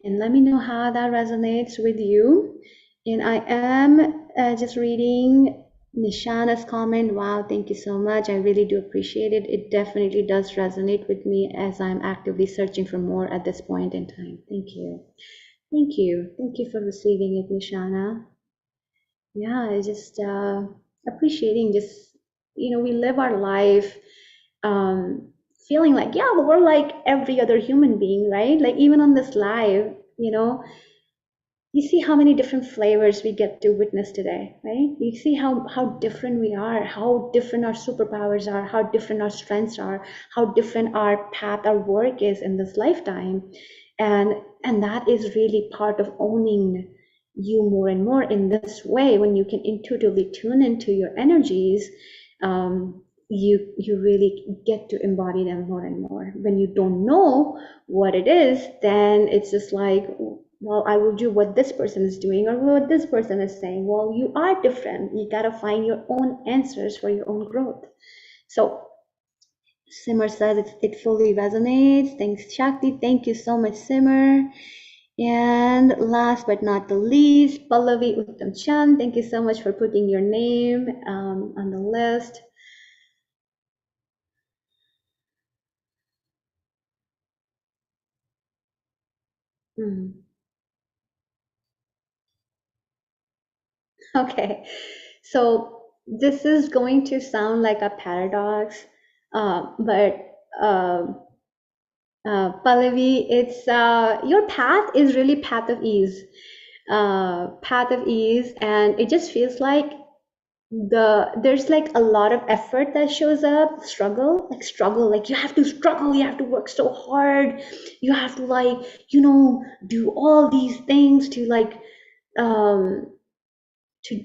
[SPEAKER 1] And let me know how that resonates with you. And I am just reading Nishana's comment. Wow, thank you so much. I really do appreciate it. It definitely does resonate with me as I'm actively searching for more at this point in time. Thank you. Thank you. Thank you for receiving it, Nishana. Yeah, I just appreciating just, we live our life um, feeling like, yeah, we're like every other human being, right? Like even on this live, you see how many different flavors we get to witness today, right? You see how different we are, how different our superpowers are, how different our strengths are, how different our path, our work is in this lifetime. And that is really part of owning you more and more in this way. When you can intuitively tune into your energies, you really get to embody them more and more. When you don't know what it is, then it's just like, well, I will do what this person is doing or what this person is saying. Well, you are different. You got to find your own answers for your own growth. So Simmer says it fully resonates. Thanks, Shakti. Thank you so much, Simmer. And last but not the least, Pallavi Uttam Chand. Thank you so much for putting your name on the list. Mm. Okay, so this is going to sound like a paradox, but Pallavi, it's your path is really path of ease, and it just feels like there's like a lot of effort that shows up, struggle, like you have to struggle, you have to work so hard, you have to like, do all these things to like um to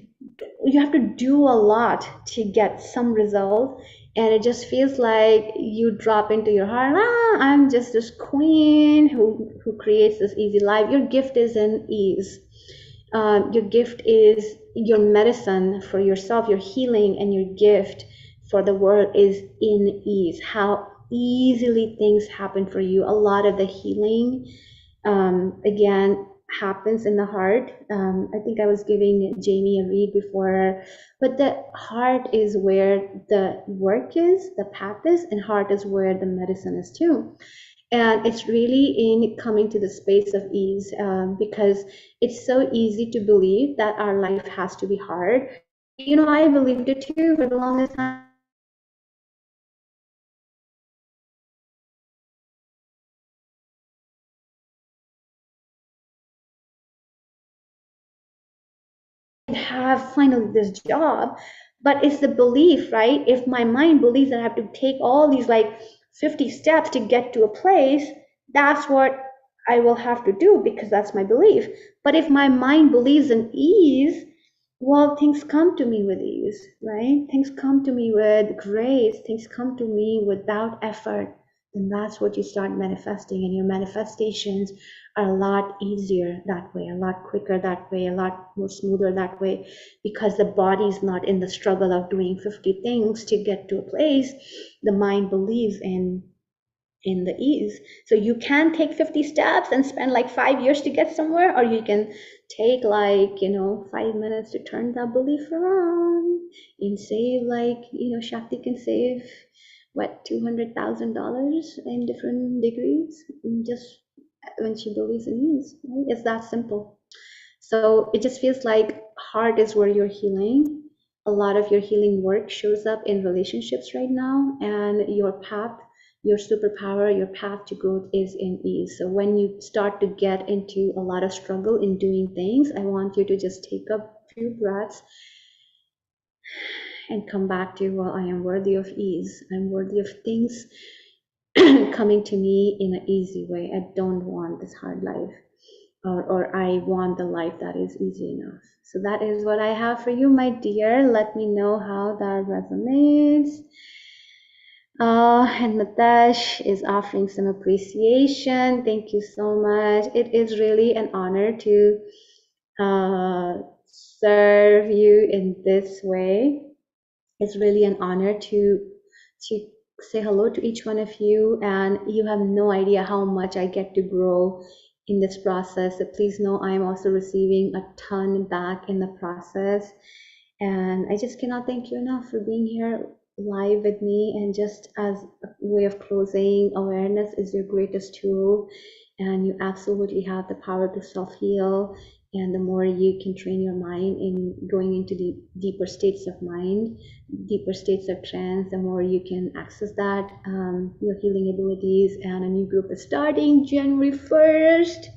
[SPEAKER 1] you have to do a lot to get some result, and it just feels like you drop into your heart, I'm just this queen who creates this easy life. Your gift is in ease. Your gift is your medicine for yourself, your healing, and your gift for the world is in ease. How easily things happen for you. A lot of the healing, again, happens in the heart. I think I was giving Jamie a read before, but the heart is where the work is, the path is, and heart is where the medicine is too. And it's really in coming to the space of ease, because it's so easy to believe that our life has to be hard. I believed it too for the longest time. Have finally this job, but it's the belief, right? If my mind believes that I have to take all these like 50 steps to get to a place, that's what I will have to do because that's my belief. But if my mind believes in ease, well, things come to me with ease, right? Things come to me with grace, things come to me without effort. And that's what you start manifesting, and your manifestations are a lot easier that way, a lot quicker that way, a lot more smoother that way, because the body's not in the struggle of doing 50 things to get to a place. The mind believes in the ease. So you can take 50 steps and spend like 5 years to get somewhere, or you can take like, 5 minutes to turn that belief around and save like, Shakti can save what, $200,000 in different degrees, just when she believes in ease, right? It's that simple. So it just feels like heart is where you're healing. A lot of your healing work shows up in relationships right now, and your path, your superpower, your path to growth is in ease. So when you start to get into a lot of struggle in doing things, I want you to just take a few breaths and come back to, well, I am worthy of ease. I'm worthy of things coming to me in an easy way. I don't want this hard life, or I want the life that is easy enough. So that is what I have for you, my dear. Let me know how that resonates. And Mitesh is offering some appreciation. Thank you so much. It is really an honor to serve you in this way. It's really an honor to say hello to each one of you, and you have no idea how much I get to grow in this process. So please know I am also receiving a ton back in the process, and I just cannot thank you enough for being here live with me. And just as a way of closing, awareness is your greatest tool, and you absolutely have the power to self-heal. And the more you can train your mind in going into the deeper states of mind, deeper states of trance, the more you can access that, your healing abilities. And a new group is starting January 1st.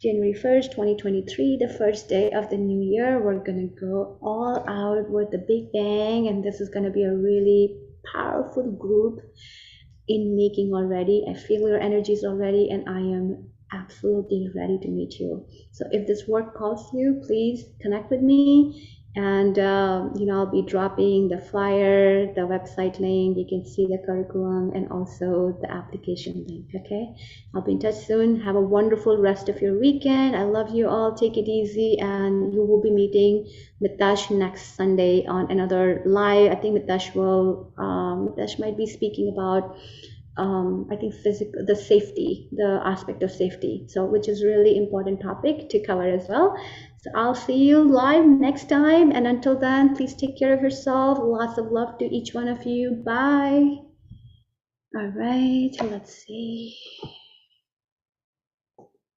[SPEAKER 1] January 1st, 2023, the first day of the new year. We're going to go all out with the big bang, and this is going to be a really powerful group in making already. I feel your energies already, and I am absolutely ready to meet you. So if this work calls you, please connect with me. And I'll be dropping the flyer, the website link. You can see the curriculum and also the application link. Okay, I'll be in touch soon. Have a wonderful rest of your weekend. I love you all. Take it easy, and you will be meeting Mitesh next Sunday on another live. I think Mitesh might be speaking about I think the safety, the aspect of safety. So, which is really important topic to cover as well. So I'll see you live next time. And until then, please take care of yourself. Lots of love to each one of you. Bye. All right, let's see.